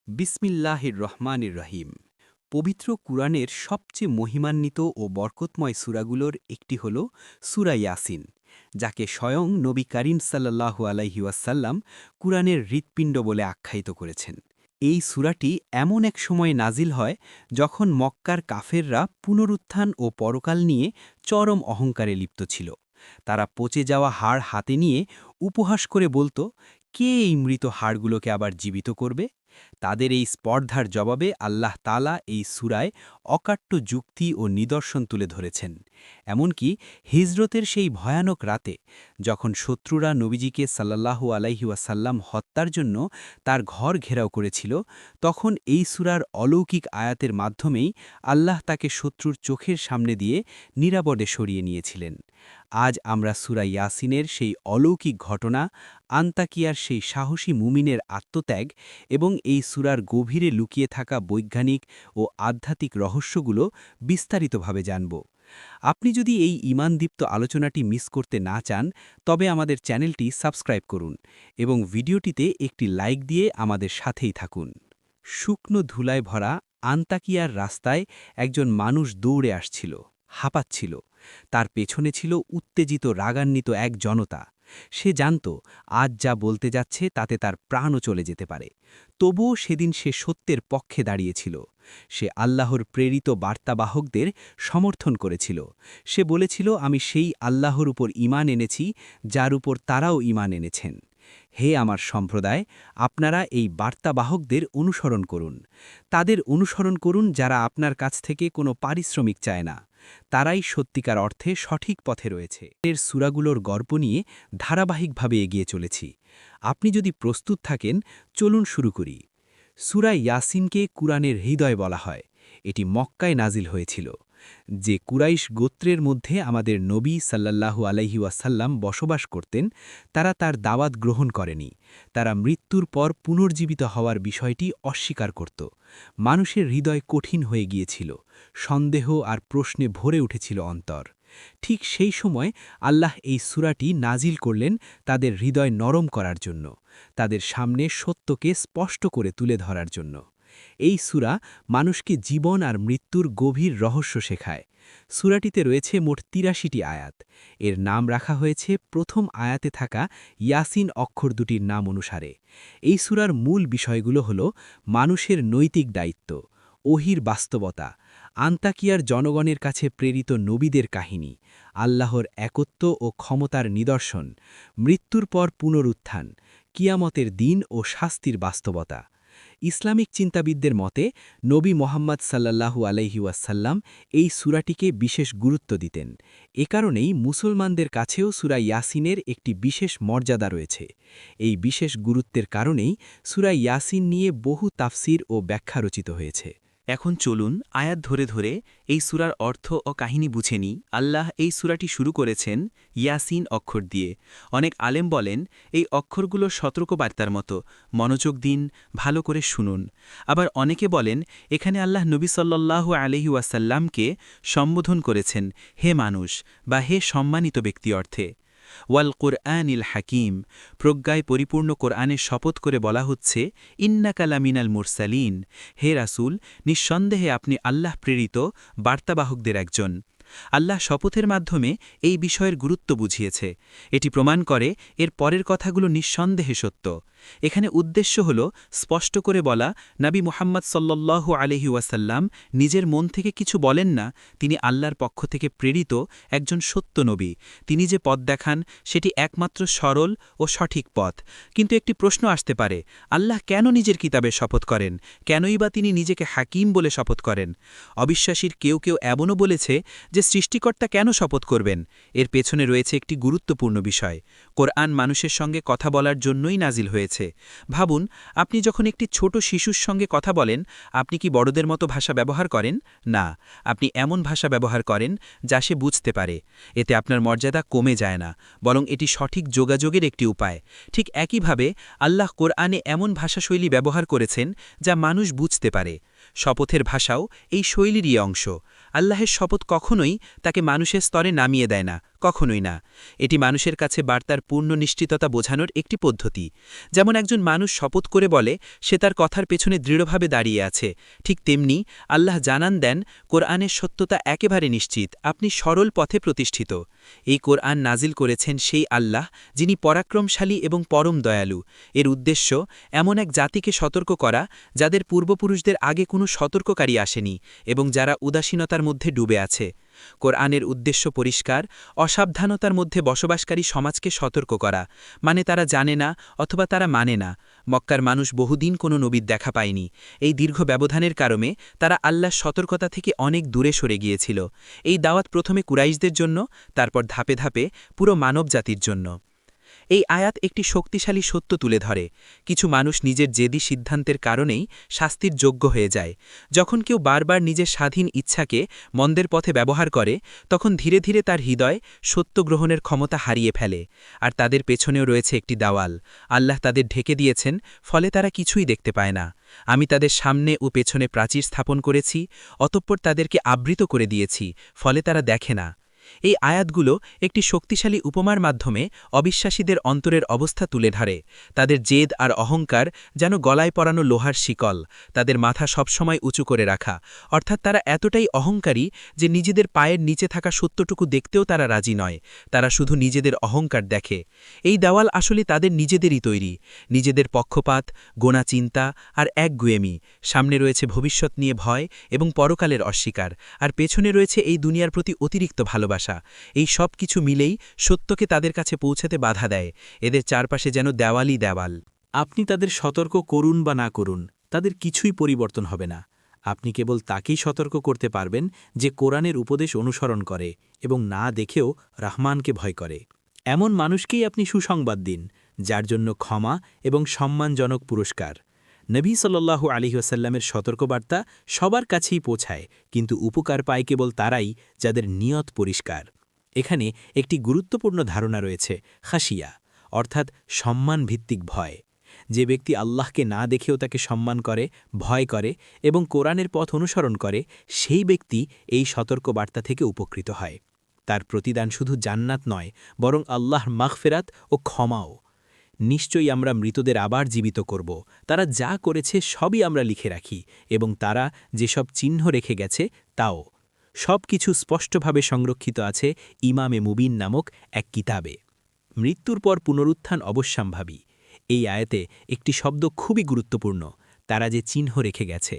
বিসমিল্লাহির রহমানির রহিম। পবিত্র কুরআনের সবচেয়ে মহিমান্বিত ও বরকতময় সূরাগুলোর একটি হল সূরা ইয়াসিন, যাকে স্বয়ং নবী করিম সাল্লাল্লাহু আলাইহি ওয়াসাল্লাম কুরআনের হৃৎপিণ্ড বলে আখ্যায়িত করেছেন। এই সূরাটি এমন এক সময়ে নাজিল হয় যখন মক্কার কাফেররা পুনরুত্থান ও পরকাল নিয়ে চরম অহংকারে লিপ্ত ছিল। তারা পচে যাওয়া হাড় হাতে নিয়ে উপহাস করে বলত, কে এই মৃত হাড়গুলোকে আবার জীবিত করবে? তাদের এই স্পর্ধার জবাবে আল্লাহ তাআলা এই সূরায় অকাট্য যুক্তি ও নিদর্শন তুলে ধরেছেন। এমনকি হিজরতের সেই ভয়ানক রাতে, যখন শত্রুরা নবীজিকে সাল্লাল্লাহু আলাইহি ওয়াসাল্লাম হত্যার জন্য তার ঘর ঘেরাও করেছিল, তখন এই সূরার অলৌকিক আয়াতের মাধ্যমেই আল্লাহ তাকে শত্রুর চোখের সামনে দিয়ে নিরাপদে সরিয়ে নিয়েছিলেন। আজ আমরা সূরা ইয়াসিনের সেই অলৌকিক ঘটনা, আন্তাকিয়ার সেই সাহসী মুমিনের আত্মত্যাগ এবং এই সূরার গভীরে লুকিয়ে থাকা বৈজ্ঞানিক ও আধ্যাত্মিক রহস্যগুলো বিস্তারিতভাবে জানব। আপনি যদি এই ঈমানদীপ্ত আলোচনাটি মিস করতে না চান, তবে আমাদের চ্যানেলটি সাবস্ক্রাইব করুন এবং ভিডিওটিতে একটি লাইক দিয়ে আমাদের সাথেই থাকুন। শুকনো ধুলায় ভরা আন্তাকিয়ার রাস্তায় একজন মানুষ দৌড়ে আসছিল, হাঁপাচ্ছিল। তার পেছনে ছিল উত্তেজিত রাগান্বিত এক জনতা। সে জানত আজ যা বলতে যাচ্ছে তাতে তার প্রাণও চলে যেতে পারে। তবুও সেদিন সে সত্যের পক্ষে দাঁড়িয়েছিল। সে আল্লাহর প্রেরিত বার্তাবাহকদের সমর্থন করেছিল। সে বলেছিল, আমি সেই আল্লাহর উপর ঈমান এনেছি যার উপর তারাও ঈমান এনেছেন। হে আমার সম্প্রদায়, আপনারা এই বার্তাবাহকদের অনুসরণ করুন। তাদের অনুসরণ করুন যারা আপনার কাছ থেকে কোনো পারিশ্রমিক চায় না। তারাই সত্যিকার অর্থে সঠিক পথে রয়েছে। এর সূরাগুলোর গল্প নিয়ে ধারাবাহিকভাবে এগিয়ে চলেছি। আপনি যদি প্রস্তুত থাকেন, চলুন শুরু করি। সূরা ইয়াসিনকে কুরআনের হৃদয় বলা হয়। এটি মক্কায় নাজিল হয়েছিল, যে কুরাইশ গোত্রের মধ্যে আমাদের নবী সাল্লাল্লাহু আলাইহি ওয়াসাল্লাম বসবাস করতেন। তারা তার দাওয়াত গ্রহণ করেনি। তারা মৃত্যুর পর পুনর্জীবিত হওয়ার বিষয়টি অস্বীকার করত। মানুষের হৃদয় কঠিন হয়ে গিয়েছিল, সন্দেহ আর প্রশ্নে ভরে উঠেছিল অন্তর। ঠিক সেই সময় আল্লাহ এই সূরাটি নাজিল করলেন তাদের হৃদয় নরম করার জন্য, তাদের সামনে সত্যকে স্পষ্ট করে তুলে ধরার জন্য। এই সূরা মানুষকে জীবন আর মৃত্যুর গভীর রহস্য শেখায়। সূরাটিতে রয়েছে মোট ৮৩টি আয়াত। এর নাম রাখা হয়েছে প্রথম আয়াতে থাকা ইয়াসিন অক্ষর দুটির নাম অনুসারে। এই সূরার মূল বিষয়গুলো হল মানুষের নৈতিক দায়িত্ব, ওহির বাস্তবতা, আন্তাকিয়ার জনগণের কাছে প্রেরিত নবীদের কাহিনী, আল্লাহর একত্ব ও ক্ষমতার নিদর্শন, মৃত্যুর পর পুনরুত্থান, কিয়ামতের দিন ও শাস্তির বাস্তবতা। ইসলামিক চিন্তাবিদদের মতে নবী মোহাম্মদ সাল্লাল্লাহু আলাইহি ওয়াসাল্লাম এই সূরাটিকে বিশেষ গুরুত্ব দিতেন। এ কারণেই মুসলমানদের কাছেও সূরা ইয়াসিনের একটি বিশেষ মর্যাদা রয়েছে। এই বিশেষ গুরুত্বের কারণেই সূরা ইয়াসিন নিয়ে বহু তাফসির ও ব্যাখ্যা রচিত হয়েছে। এখন চলুন আয়াত ধরে ধরে এই সূরার অর্থ ও কাহিনী বুঝে নিই। আল্লাহ এই সূরাটি শুরু করেছেন ইয়াসিন অক্ষর দিয়ে। অনেক আলেম বলেন এই অক্ষরগুলো সতর্কবার্তার মতো, মনোযোগ দিন, ভালো করে শুনুন। আবার অনেকে বলেন এখানে আল্লাহ নবী সাল্লাল্লাহু আলাইহি ওয়াসাল্লামকে সম্বোধন করেছেন হে মানুষ বা হে সম্মানিত ব্যক্তি অর্থে। ওয়াল কুরআনিল হাকিম, প্রজ্ঞায় পরিপূর্ণ কোরআনের শপথ করে বলা হচ্ছে ইন্নাকা লামিনাল মুরসালিন, হে রাসূল, নিঃসন্দেহে আপনি আল্লাহ প্রেরিত বার্তাবাহকদের একজন। আল্লাহ শপথের মাধ্যমে এই বিষয়ের গুরুত্ব বুঝিয়েছে। এটি প্রমাণ করে এর পরের কথাগুলো নিঃসন্দেহে সত্য। এখানে উদ্দেশ্য হল স্পষ্ট করে বলা, নবী মুহাম্মদ সাল্লাল্লাহু আলাইহি ওয়াসাল্লাম নিজের মন থেকে কিছু বলেন না, তিনি আল্লাহর পক্ষ থেকে প্রেরিত একজন সত্য নবী। তিনি যে পথ দেখান সেটি একমাত্র সরল ও সঠিক পথ। কিন্তু একটি প্রশ্ন আসতে পারে, আল্লাহ কেন নিজের কিতাবে শপথ করেন? কেনই বা তিনি নিজেকে হাকিম বলে শপথ করেন? অবিশ্বাসীর কেউ কেউ এমনও বলেছে যে সৃষ্টিকর্তা কেন শপথ করবেন? এর পেছনে রয়েছে একটি গুরুত্বপূর্ণ বিষয়। কোরআন মানুষের সঙ্গে কথা বলার জন্যই নাজিল হয়েছে। ভাবুন, আপনি যখন একটি ছোট শিশুর সঙ্গে কথা বলেন, আপনি কি বড়দের মতো ভাষা ব্যবহার করেন? না, আপনি এমন ভাষা ব্যবহার করেন যা সে বুঝতে পারে। এতে আপনার মর্যাদা কমে যায় না, বরং এটি সঠিক যোগাযোগের একটি উপায়। ঠিক একইভাবে আল্লাহ কোরআনে এমন ভাষাশৈলী ব্যবহার করেছেন যা মানুষ বুঝতে পারে। শপথের ভাষাও এই শৈলীরই অংশ। আল্লাহের শপথ কখনোই তাকে মানুষের স্তরে নামিয়ে দেয় না, কখনোই না। এটি মানুষের কাছে বার্তার পূর্ণ নিশ্চিততা বোঝানোর একটি পদ্ধতি। যেমন একজন মানুষ শপথ করে বলে সে তার কথার পেছনে দৃঢ়ভাবে দাঁড়িয়ে আছে, ঠিক তেমনি আল্লাহ জানান দেন কোরআনের সত্যতা একেবারে নিশ্চিত, আপনি সরল পথে প্রতিষ্ঠিত। এই কোরআন নাজিল করেছেন সেই আল্লাহ যিনি পরাক্রমশালী এবং পরম দয়ালু। এর উদ্দেশ্য এমন এক জাতিকে সতর্ক করা যাদের পূর্বপুরুষদের আগে কোনো সতর্ককারী আসেনি এবং যারা উদাসীনতার মধ্যে ডুবে আছে। কোরআনের উদ্দেশ্য পরিষ্কার, অসাবধানতার মধ্যে বসবাসকারী সমাজকে সতর্ক করা, মানে তারা জানে না অথবা তারা মানে না। মক্কার মানুষ বহুদিন কোনো নবীর দেখা পায়নি। এই দীর্ঘ ব্যবধানের কারণে তারা আল্লাহর সতর্কতা থেকে অনেক দূরে সরে গিয়েছিল। এই দাওয়াত প্রথমে কুরাইশদের জন্য, তারপর ধাপে ধাপে পুরো মানবজাতির জন্য। এই আয়াত একটি শক্তিশালী সত্য তুলে ধরে, কিছু মানুষ নিজের জেদি সিদ্ধান্তের কারণেই শাস্তির যোগ্য হয়ে যায়। যখন কেউ বারবার নিজের স্বাধীন ইচ্ছাকে মন্দের পথে ব্যবহার করে, তখন ধীরে ধীরে তার হৃদয় সত্য গ্রহণের ক্ষমতা হারিয়ে ফেলে। আর তাদের পেছনেও রয়েছে একটি দাওয়াল, আল্লাহ তাদের ঢেকে দিয়েছেন, ফলে তারা কিছুই দেখতে পায় না। আমি তাদের সামনে ও পেছনে প্রাচীর স্থাপন করেছি, অতঃপর তাদেরকে আবৃত করে দিয়েছি, ফলে তারা দেখে না। এই আয়াতগুলো একটি শক্তিশালী উপমার মাধ্যমে অবিশ্বাসীদের অন্তরের অবস্থা তুলে ধরে। তাদের জেদ আর অহংকার যেন গলায় পরানো লোহার শিকল, তাদের মাথা সবসময় উঁচু করে রাখা, অর্থাৎ তারা এতটাই অহংকারী যে নিজেদের পায়ের নিচে থাকা সত্যটুকু দেখতেও তারা রাজি নয়, তারা শুধু নিজেদের অহংকার দেখে। এই দেওয়াল আসলে তাদের নিজেদেরই তৈরি, নিজেদের পক্ষপাত, গোনা চিন্তা আর একগুয়েমি। সামনে রয়েছে ভবিষ্যৎ নিয়ে ভয় এবং পরকালের অস্বীকার, আর পেছনে রয়েছে এই দুনিয়ার প্রতি অতিরিক্ত ভালোবাসা। এই সব কিছু মিলেই সত্যকে তাদের কাছে পৌঁছাতে বাধা দেয়। এদের চারপাশে যেন দেওয়ালই দেওয়াল। আপনি তাদের সতর্ক করুন বা না করুন, তাদের কিছুই পরিবর্তন হবে না। আপনি কেবল তাকেই সতর্ক করতে পারবেন যে কোরআনের উপদেশ অনুসরণ করে এবং না দেখেও রহমানকে ভয় করে। এমন মানুষকেই আপনি সুসংবাদ দিন, যার জন্য ক্ষমা এবং সম্মানজনক পুরস্কার। নবী সাল্লাল্লাহু আলাইহি ওয়াসাল্লামের সতর্কবার্তা সবার কাছেই পৌঁছায়, কিন্তু উপকার পায় কেবল তারাই যাদের নিয়ত পরিষ্কার। এখানে একটি গুরুত্বপূর্ণ ধারণা রয়েছে, খাশিয়া, অর্থাৎ সম্মানভিত্তিক ভয়। যে ব্যক্তি আল্লাহকে না দেখেও তাকে সম্মান করে, ভয় করে এবং কোরআনের পথ অনুসরণ করে, সেই ব্যক্তি এই সতর্কবার্তা থেকে উপকৃত হয়। তার প্রতিদান শুধু জান্নাত নয়, বরং আল্লাহর মাগফিরাত ও ক্ষমাও। নিশ্চয়ই আমরা মৃতদের আবার জীবিত করব, তারা যা করেছে সবই আমরা লিখে রাখি, এবং তারা যেসব চিহ্ন রেখে গেছে তাও। সব কিছু স্পষ্টভাবে সংরক্ষিত আছে ইমামে মুবিন নামক এক কিতাবে। মৃত্যুর পর পুনরুত্থান অবশ্যম্ভাবী। এই আয়াতে একটি শব্দ খুবই গুরুত্বপূর্ণ, তারা যে চিহ্ন রেখে গেছে।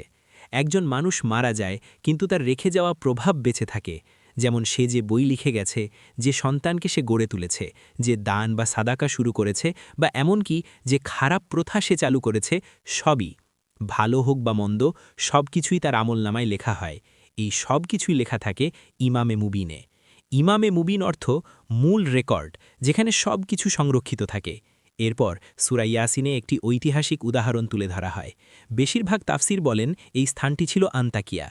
একজন মানুষ মারা যায়, কিন্তু তার রেখে যাওয়া প্রভাব বেঁচে থাকে। যেমন সে যে বই লিখে গেছে, যে সন্তানকে সে গড়ে তুলেছে, যে দান বা সাদাকা শুরু করেছে, বা এমনকি যে খারাপ প্রথা সে চালু করেছে, সবই, ভালো হোক বা মন্দ, সব কিছুই তার আমলনামায় লেখা হয়। এই সব কিছুই লেখা থাকে ইমামে মুবিনে। ইমামে মুবিন অর্থ মূল রেকর্ড, যেখানে সব কিছু সংরক্ষিত থাকে। এরপর সূরা ইয়াসিনে একটি ঐতিহাসিক উদাহরণ তুলে ধরা হয়। বেশিরভাগ তাফসির বলেন এই স্থানটি ছিল আন্তাকিয়া।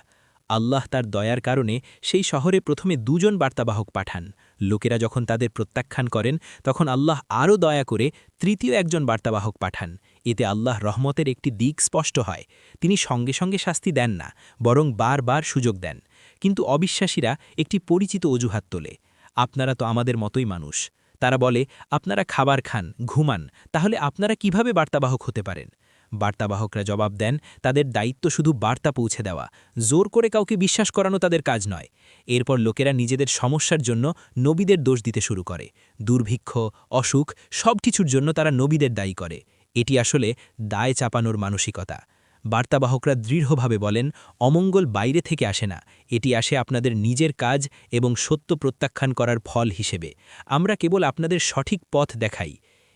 আল্লাহ তার দয়ার কারণে সেই শহরে প্রথমে 2 জন বার্তাবাহক পাঠান। লোকেরা যখন তাদের প্রত্যাখ্যান করেন, তখন আল্লাহ আরও দয়া করে তৃতীয় একজন বার্তাবাহক পাঠান। এতে আল্লাহ রহমতের একটি দিক স্পষ্ট হয়, তিনি সঙ্গে সঙ্গে শাস্তি দেন না, বরং বারবার সুযোগ দেন। কিন্তু অবিশ্বাসীরা একটি পরিচিত অজুহাত তোলে, আপনারা তো আমাদের মতোই মানুষ। তারা বলে, আপনারা খাবার খান, ঘুমান, তাহলে আপনারা কিভাবে বার্তাবাহক হতে পারেন? বার্তাবাহকরা জবাব দেন, তাদের দায়িত্ব শুধু বার্তা পৌঁছে দেওয়া, জোর করে কাউকে বিশ্বাস করানো তাদের কাজ নয়। এরপর লোকেরা নিজেদের সমস্যার জন্য নবীদের দোষ দিতে শুরু করে। দুর্ভিক্ষ, অসুখ, সব কিছুর জন্য তারা নবীদের দায়ী করে। এটি আসলে দায় চাপানোর মানসিকতা। বার্তাবাহকরা দৃঢ়ভাবে বলেন, অমঙ্গল বাইরে থেকে আসে না, এটি আসে আপনাদের নিজের কাজ এবং সত্য প্রত্যাখ্যান করার ফল হিসেবে। আমরা কেবল আপনাদের সঠিক পথ দেখাই।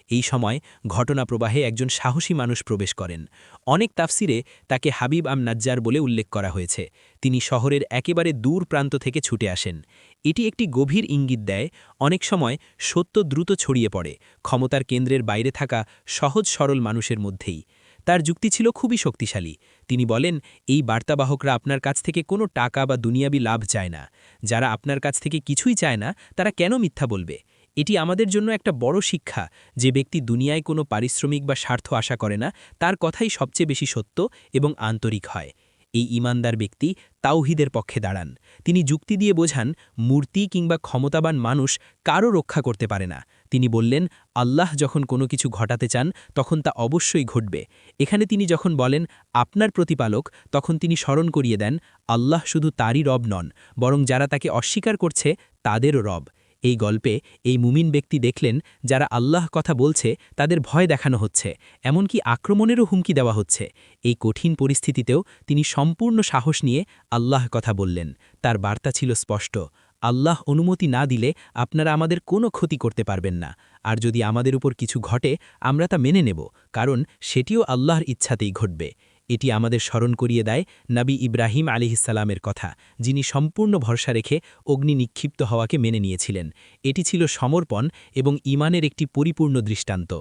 এই সময় ঘটনাপ্রবাহে একজন সাহসী মানুষ প্রবেশ করেন। অনেক তাফসিরে তাকে হাবিব নাজ্জার বলে উল্লেখ করা হয়েছে। তিনি শহরের একেবারে দূর প্রান্ত থেকে ছুটে আসেন। এটি একটি গভীর ইঙ্গিত দেয়, অনেক সময় সত্য দ্রুত ছড়িয়ে পড়ে ক্ষমতার কেন্দ্রের বাইরে থাকা সহজ সরল মানুষের মধ্যেই। তার যুক্তি ছিল খুবই শক্তিশালী। তিনি বলেন, এই বার্তাবাহকরা আপনার কাছ থেকে কোনো টাকা বা দুনিয়াবি লাভ চায় না। যারা আপনার কাছ থেকে কিছুই চায় না, তারা কেন মিথ্যা বলবে? এটি আমাদের জন্য একটা বড় শিক্ষা, যে ব্যক্তি দুনিয়ায় কোনো পারিশ্রমিক বা স্বার্থ আশা করে না, তার কথাই সবচেয়ে বেশি সত্য এবং আন্তরিক হয়। এই ঈমানদার ব্যক্তি তাওহীদের পক্ষে দাঁড়ান। তিনি যুক্তি দিয়ে বোঝান মূর্তি কিংবা ক্ষমতাবান মানুষ কারও রক্ষা করতে পারে না। তিনি বললেন আল্লাহ যখন কোনো কিছু ঘটাতে চান তখন তা অবশ্যই ঘটবে। এখানে তিনি যখন বলেন আপনার প্রতিপালক, তখন তিনি স্মরণ করিয়ে দেন আল্লাহ শুধু তারই রব নন, বরং যারা তাকে অস্বীকার করছে তাদেরও রব। এই গল্পে এই মুমিন ব্যক্তি দেখলেন যারা আল্লাহ কথা বলছে তাদের ভয় দেখানো হচ্ছে, এমনকি আক্রমণেরও হুমকি দেওয়া হচ্ছে। এই কঠিন পরিস্থিতিতেও তিনি সম্পূর্ণ সাহস নিয়ে আল্লাহ কথা বললেন। তার বার্তা ছিল স্পষ্ট, আল্লাহ অনুমতি না দিলে আপনারা আমাদের কোনো ক্ষতি করতে পারবেন না, আর যদি আমাদের উপর কিছু ঘটে আমরা তা মেনে নেব, কারণ সেটিও আল্লাহর ইচ্ছাতেই ঘটবে। এটি আমাদের স্মরণ করিয়ে দেয় নবী ইব্রাহিম আলিহিসাল্লামের কথা, যিনি সম্পূর্ণ ভরসা রেখে অগ্নি নিক্ষিপ্ত হওয়াকে মেনে নিয়েছিলেন। এটি ছিল সমর্পণ এবং ঈমানের একটি পরিপূর্ণ দৃষ্টান্ত।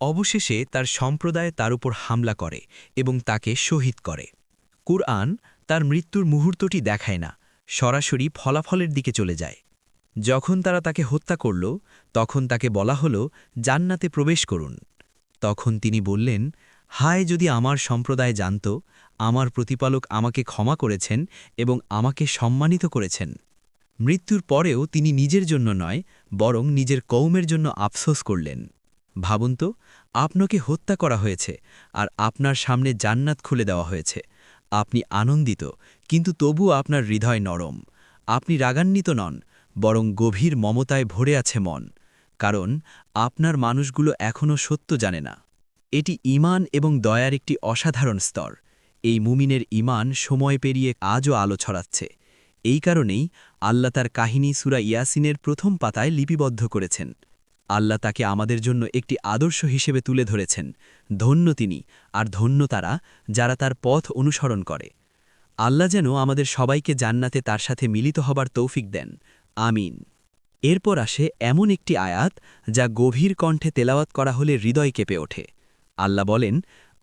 অবশেষে তার সম্প্রদায় তার উপর হামলা করে এবং তাকে শহীদ করে। কুরআন তার মৃত্যুর মুহূর্তটি দেখায় না, সরাসরি ফলাফলের দিকে চলে যায়। যখন তারা তাকে হত্যা করল তখন তাকে বলা হল জান্নাতে প্রবেশ করুন। তখন তিনি বললেন, হায় যদি আমার সম্প্রদায় জানত আমার প্রতিপালক আমাকে ক্ষমা করেছেন এবং আমাকে সম্মানিত করেছেন। মৃত্যুর পরেও তিনি নিজের জন্য নয়, বরং নিজের কওমের জন্য আফসোস করলেন। ভাবুন তো, আপনাকে হত্যা করা হয়েছে আর আপনার সামনে জান্নাত খুলে দেওয়া হয়েছে। আপনি আনন্দিত, কিন্তু তবুও আপনার হৃদয় নরম। আপনি রাগান্বিত নন, বরং গভীর মমতায় ভরে আছে মন, কারণ আপনার মানুষগুলো এখনও সত্য জানে না। এটি ঈমান এবং দয়ার একটি অসাধারণ স্তর। এই মুমিনের ঈমান সময় পেরিয়ে আজও আলো ছড়াচ্ছে। এই কারণেই আল্লাহ তার কাহিনী সূরা ইয়াসিনের প্রথম পাতায় লিপিবদ্ধ করেছেন। আল্লাহ তাকে আমাদের জন্য একটি আদর্শ হিসেবে তুলে ধরেছেন। ধন্য তিনি, আর ধন্য তারা যারা তার পথ অনুসরণ করে। আল্লাহ যেন আমাদের সবাইকে জান্নাতে তার সাথে মিলিত হবার তৌফিক দেন, আমিন। এরপর আসে এমন একটি আয়াত যা গভীর কণ্ঠে তেলাওয়াত করা হলে হৃদয় কেঁপে ওঠে। আল্লাহ বলেন,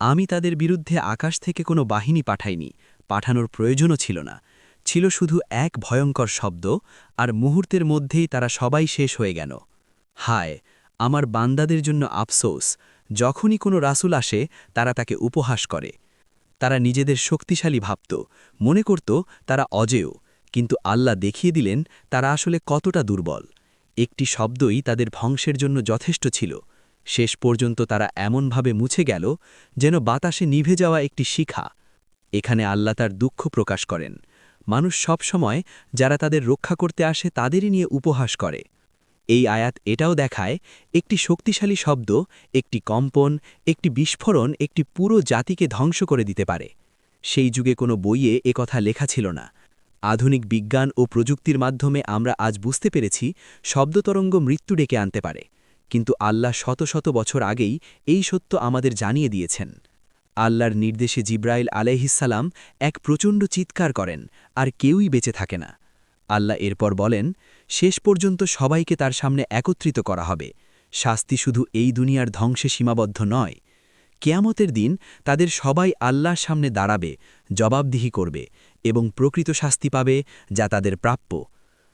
আমি তাদের বিরুদ্ধে আকাশ থেকে কোনো বাহিনী পাঠাইনি, পাঠানোর প্রয়োজনও ছিল না। ছিল শুধু এক ভয়ঙ্কর শব্দ, আর মুহূর্তের মধ্যেই তারা সবাই শেষ হয়ে গেল। হায়, আমার বান্দাদের জন্য আফসোস, যখনই কোনো রাসূল আসে তারা তাকে উপহাস করে। তারা নিজেদের শক্তিশালী ভাবত, মনে করত তারা অজেয়, কিন্তু আল্লাহ দেখিয়ে দিলেন তারা আসলে কতটা দুর্বল। একটি শব্দই তাদের ধ্বংসের জন্য যথেষ্ট ছিল। শেষ পর্যন্ত তারা এমনভাবে মুছে গেল যেন বাতাসে নিভে যাওয়া একটি শিখা। এখানে আল্লাহ তার দুঃখ প্রকাশ করেন। মানুষ সব সময় যারা তাদের রক্ষা করতে আসে তাদেরই নিয়ে উপহাস করে। এই আয়াত এটাও দেখায় একটি শক্তিশালী শব্দ, একটি কম্পন, একটি বিস্ফোরণ একটি পুরো জাতিকে ধ্বংস করে দিতে পারে। সেই যুগে কোনো বইয়ে একথা লেখা ছিল না। আধুনিক বিজ্ঞান ও প্রযুক্তির মাধ্যমে আমরা আজ বুঝতে পেরেছি শব্দতরঙ্গ মৃত্যু ডেকে আনতে পারে, কিন্তু আল্লাহ শত শত বছর আগেই এই সত্য আমাদের জানিয়ে দিয়েছেন। আল্লাহর নির্দেশে জিব্রাইল আলাইহিসসালাম এক প্রচণ্ড চিৎকার করেন, আর কেউই বেঁচে থাকে না। আল্লাহ এরপর বলেন, শেষ পর্যন্ত সবাইকে তার সামনে একত্রিত করা হবে। শাস্তি শুধু এই দুনিয়ার ধ্বংসে সীমাবদ্ধ নয়, কিয়ামতের দিন তাদের সবাই আল্লাহর সামনে দাঁড়াবে, জবাবদিহি করবে এবং প্রকৃত শাস্তি পাবে যা তাদের প্রাপ্য।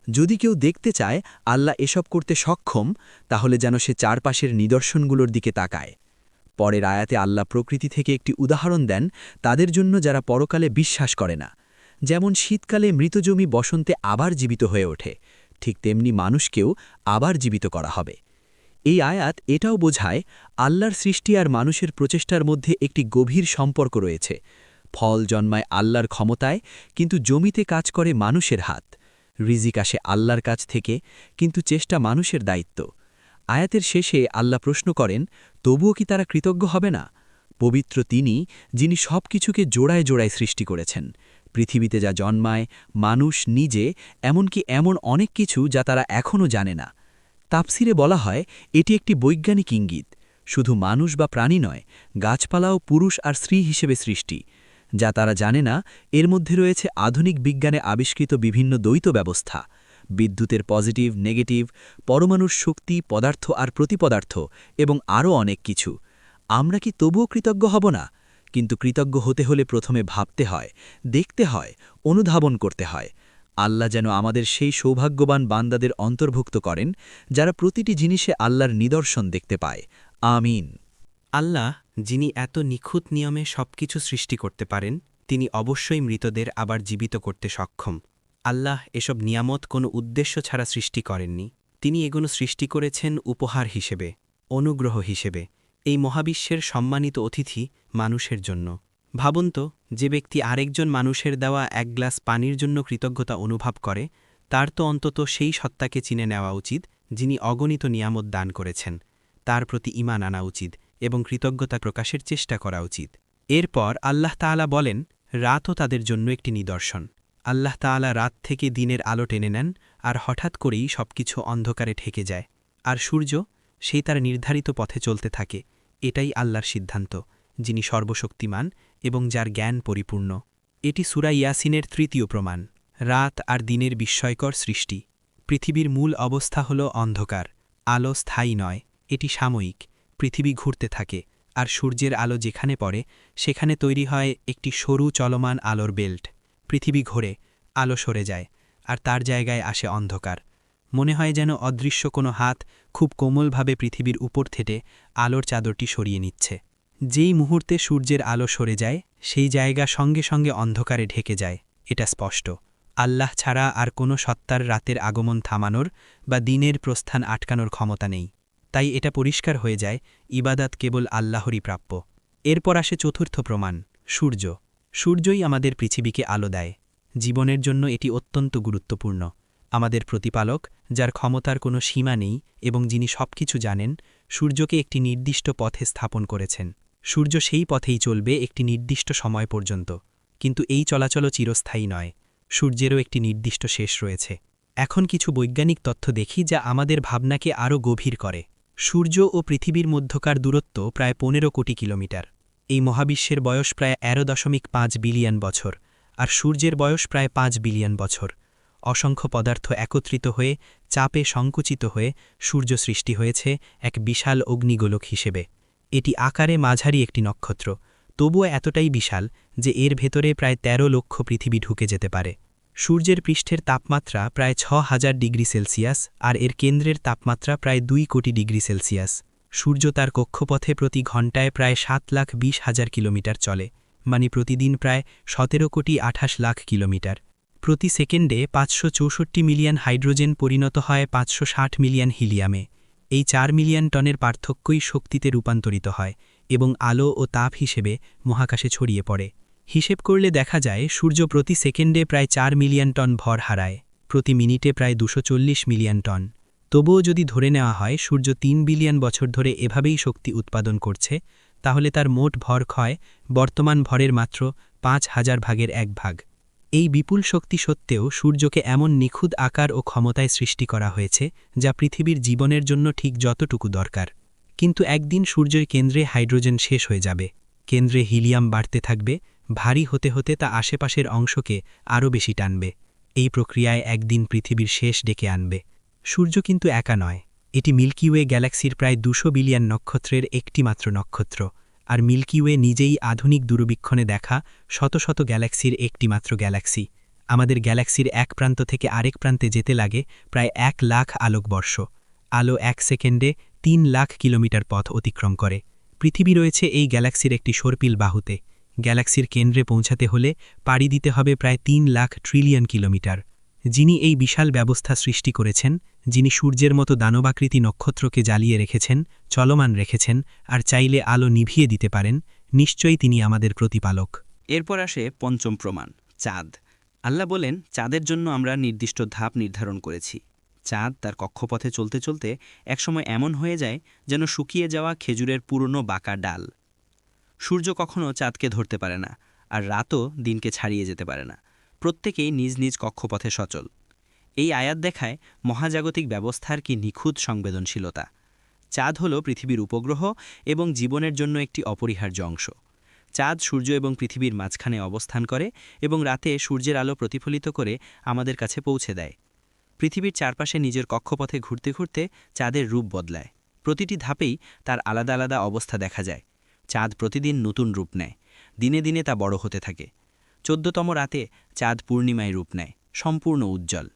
যদি কেউ দেখতে চায় আল্লাহ এসব করতে সক্ষম, তাহলে যেন সে চারপাশের নিদর্শনগুলোর দিকে তাকায়। পরের আয়াতে আল্লাহ প্রকৃতি থেকে একটি উদাহরণ দেন তাদের জন্য যারা পরকালে বিশ্বাস করে না। যেমন শীতকালে মৃত জমি বসন্তে আবার জীবিত হয়ে ওঠে, ঠিক তেমনি মানুষকেও আবার জীবিত করা হবে। এই আয়াত এটাও বোঝায় আল্লাহর সৃষ্টি আর মানুষের প্রচেষ্টার মধ্যে একটি গভীর সম্পর্ক রয়েছে। ফল জন্মায় আল্লাহর ক্ষমতায়, কিন্তু জমিতে কাজ করে মানুষের হাত। রিজিক আসে আল্লাহর কাছ থেকে, কিন্তু চেষ্টা মানুষের দায়িত্ব। আয়াতের শেষে আল্লাহ প্রশ্ন করেন, তবুও কি তারা কৃতজ্ঞ হবে না? পবিত্র তিনি, যিনি সব কিছুকে জোড়ায় জোড়ায় সৃষ্টি করেছেন। পৃথিবীতে যা জন্মায়, মানুষ নিজে, এমনকি এমন অনেক কিছু যা তারা এখনও জানে না। তাফসিরে বলা হয় এটি একটি বৈজ্ঞানিক ইঙ্গিত। শুধু মানুষ বা প্রাণী নয়, গাছপালাও পুরুষ আর স্ত্রী হিসেবে সৃষ্টি। যা তারা জানে না, এর মধ্যে রয়েছে আধুনিক বিজ্ঞানে আবিষ্কৃত বিভিন্ন দ্বৈত ব্যবস্থা, বিদ্যুতের পজিটিভ নেগেটিভ, পরমাণুর শক্তি, পদার্থ আর প্রতিপদার্থ, এবং আরও অনেক কিছু। আমরা কি তবুও কৃতজ্ঞ হব না? কিন্তু কৃতজ্ঞ হতে হলে প্রথমে ভাবতে হয়, দেখতে হয়, অনুধাবন করতে হয়। আল্লাহ যেন আমাদের সেই সৌভাগ্যবান বান্দাদের অন্তর্ভুক্ত করেন যারা প্রতিটি জিনিসে আল্লাহর নিদর্শন দেখতে পায়, আমিন। আল্লাহ, যিনি এত নিখুঁত নিয়মে সবকিছু সৃষ্টি করতে পারেন, তিনি অবশ্যই মৃতদের আবার জীবিত করতে সক্ষম। আল্লাহ এসব নিয়ামত কোনো উদ্দেশ্য ছাড়া সৃষ্টি করেননি। তিনি এগুলো সৃষ্টি করেছেন উপহার হিসেবে, অনুগ্রহ হিসেবে, এই মহাবিশ্বের সম্মানিত অতিথি মানুষের জন্য। ভাবুন তো, যে ব্যক্তি আরেকজন মানুষের দেওয়া এক গ্লাস পানির জন্য কৃতজ্ঞতা অনুভব করে, তার তো অন্তত সেই সত্তাকে চিনে নেওয়া উচিত যিনি অগণিত নিয়ামত দান করেছেন। তার প্রতি ঈমান আনা উচিত এবং কৃতজ্ঞতা প্রকাশের চেষ্টা করা উচিত। এরপর আল্লাহ তাআলা বলেন, রাতও তাদের জন্য একটি নিদর্শন। আল্লাহ তাআলা রাত থেকে দিনের আলো টেনে নেন, আর হঠাৎ করেই সবকিছু অন্ধকারে ঠেকে যায়। আর সূর্য, সেই তার নির্ধারিত পথে চলতে থাকে। এটাই আল্লাহর সিদ্ধান্ত, যিনি সর্বশক্তিমান এবং যার জ্ঞান পরিপূর্ণ। এটি সূরা ইয়াসিনের তৃতীয় প্রমাণ। রাত আর দিনের বিস্ময়কর সৃষ্টি। পৃথিবীর মূল অবস্থা হল অন্ধকার। আলো স্থায়ী নয়, এটি সাময়িক। পৃথিবী ঘুরতে থাকে, আর সূর্যের আলো যেখানে পড়ে সেখানে তৈরি হয় একটি সরু চলমান আলোর বেল্ট। পৃথিবী ঘোরে, আলো সরে যায়, আর তার জায়গায় আসে অন্ধকার। মনে হয় যেন অদৃশ্য কোনো হাত খুব কোমলভাবে পৃথিবীর উপর থেকে আলোর চাদরটি সরিয়ে নিচ্ছে। যেই মুহূর্তে সূর্যের আলো সরে যায়, সেই জায়গা সঙ্গে সঙ্গে অন্ধকারে ঢেকে যায়। এটা স্পষ্ট, আল্লাহ ছাড়া আর কোনো সত্তার রাতের আগমন থামানোর বা দিনের প্রস্থান আটকানোর ক্ষমতা নেই। তাই এটা পরিষ্কার হয়ে যায়, ইবাদাত কেবল আল্লাহরই প্রাপ্য। এরপর আসে চতুর্থ প্রমাণ, সূর্য। সূর্যই আমাদের পৃথিবীকে আলো দেয়। জীবনের জন্য এটি অত্যন্ত গুরুত্বপূর্ণ। আমাদের প্রতিপালক, যার ক্ষমতার কোনো সীমা নেই এবং যিনি সবকিছু জানেন, সূর্যকে একটি নির্দিষ্ট পথে স্থাপন করেছেন। সূর্য সেই পথেই চলবে একটি নির্দিষ্ট সময় পর্যন্ত। কিন্তু এই চলাচলও চিরস্থায়ী নয়। সূর্যেরও একটি নির্দিষ্ট শেষ রয়েছে। এখন কিছু বৈজ্ঞানিক তথ্য দেখি যা আমাদের ভাবনাকে আরও গভীর করে। সূর্য ও পৃথিবীর মধ্যকার দূরত্ব প্রায় 15 কোটি কিলোমিটার। এই মহাবিশ্বের বয়স প্রায় ১৩.৫ বিলিয়ন বছর, আর সূর্যের বয়স প্রায় ৫ বিলিয়ন বছর। অসংখ্য পদার্থ একত্রিত হয়ে চাপে সংকুচিত হয়ে সূর্য সৃষ্টি হয়েছে এক বিশাল অগ্নিগোলক হিসেবে। এটি আকারে মাঝারি একটি নক্ষত্র, তবুও এতটাই বিশাল যে এর ভেতরে প্রায় ১৩ লক্ষ পৃথিবী ঢুকে যেতে পারে। সূর্যের পৃষ্ঠের তাপমাত্রা প্রায় ৬,০০০ ডিগ্রি সেলসিয়াস, আর এর কেন্দ্রের তাপমাত্রা প্রায় ২ কোটি ডিগ্রি সেলসিয়াস। সূর্য তার কক্ষপথে প্রতি ঘণ্টায় প্রায় ৭,২০,০০০ কিলোমিটার চলে, মানে প্রতিদিন প্রায় ১৭,২৮,০০,০০০ কিলোমিটার। প্রতি সেকেন্ডে ৫৬৪ মিলিয়ন হাইড্রোজেন পরিণত হয় ৫৬০ মিলিয়ন হিলিয়ামে। এই ৪ মিলিয়ন টনের পার্থক্যই শক্তিতে রূপান্তরিত হয় এবং আলো ও তাপ হিসেবে মহাকাশে ছড়িয়ে পড়ে। হিসেব করলে দেখা যায় সূর্য প্রতি সেকেন্ডে প্রায় ৪ মিলিয়ন টন ভর হারায়, প্রতি মিনিটে প্রায় ২৪০ মিলিয়ন টন। তবুও যদি ধরে নেওয়া হয় সূর্য ৩ বিলিয়ন বছর ধরে এভাবেই শক্তি উৎপাদন করছে, তাহলে তার মোট ভর ক্ষয় বর্তমান ভরের মাত্র ৫,০০০ ভাগের ১ ভাগ। এই বিপুল শক্তি সত্ত্বেও সূর্যকে এমন নিখুঁত আকার ও ক্ষমতায় সৃষ্টি করা হয়েছে যা পৃথিবীর জীবনের জন্য ঠিক যতটুকু দরকার। কিন্তু একদিন সূর্যের কেন্দ্রে হাইড্রোজেন শেষ হয়ে যাবে। কেন্দ্রে হিলিয়াম বাড়তে থাকবে, ভারী হতে হতে তা আশেপাশের অংশকে আরও বেশি টানবে। এই প্রক্রিয়ায় একদিন পৃথিবীর শেষ ডেকে আনবে। সূর্য কিন্তু একা নয়, এটি মিল্কি ওয়ে গ্যালাক্সির প্রায় ২০০ বিলিয়ন নক্ষত্রের একটিমাত্র নক্ষত্র, আর মিল্কি ওয়ে নিজেই আধুনিক দূরবীক্ষণে দেখা শত শত গ্যালাক্সির একটিমাত্র গ্যালাক্সি। আমাদের গ্যালাক্সির এক প্রান্ত থেকে আরেক প্রান্তে যেতে লাগে প্রায় ১,০০,০০০ আলোকবর্ষ। আলো ১ সেকেন্ডে ৩,০০,০০০ কিলোমিটার পথ অতিক্রম করে। পৃথিবী রয়েছে এই গ্যালাক্সির একটি সর্পিল বাহুতে। গ্যালাক্সির কেন্দ্রে পৌঁছাতে হলে পাড়ি দিতে হবে প্রায় ৩,০০,০০০ ট্রিলিয়ন কিলোমিটার। যিনি এই বিশাল ব্যবস্থা সৃষ্টি করেছেন, যিনি সূর্যের মতো দানবাকৃতি নক্ষত্রকে জ্বালিয়ে রেখেছেন, চলমান রেখেছেন, আর চাইলে আলো নিভিয়ে দিতে পারেন, নিশ্চয়ই তিনি আমাদের প্রতিপালক। এরপর আসে পঞ্চম প্রমাণ, চাঁদ। আল্লাহ বলেন, চাঁদের জন্য আমরা নির্দিষ্ট ধাপ নির্ধারণ করেছি। চাঁদ তার কক্ষপথে চলতে চলতে একসময় এমন হয়ে যায় যেন শুকিয়ে যাওয়া খেজুরের পুরনো বাঁকা ডাল। সূর্য কখনও চাঁদকে ধরতে পারে না, আর রাতও দিনকে ছাড়িয়ে যেতে পারে না। প্রত্যেকেই নিজ নিজ কক্ষপথে সচল। এই আয়াত দেখায় মহাজাগতিক ব্যবস্থার কি নিখুঁত সংবেদনশীলতা। চাঁদ হল পৃথিবীর উপগ্রহ এবং জীবনের জন্য একটি অপরিহার্য অংশ। চাঁদ সূর্য এবং পৃথিবীর মাঝখানে অবস্থান করে এবং রাতে সূর্যের আলো প্রতিফলিত করে আমাদের কাছে পৌঁছে দেয়। পৃথিবীর চারপাশে নিজের কক্ষপথে ঘুরতে ঘুরতে চাঁদের রূপ বদলায়। প্রতিটি ধাপেই তার আলাদা আলাদা অবস্থা দেখা যায়। চাঁদ প্রতিদিন নতুন রূপ নেয়, দিনে দিনে তা বড় হতে থাকে। ১৪তম রাতে চাঁদ পূর্ণিমায় রূপ নেয়, সম্পূর্ণ উজ্জ্বল।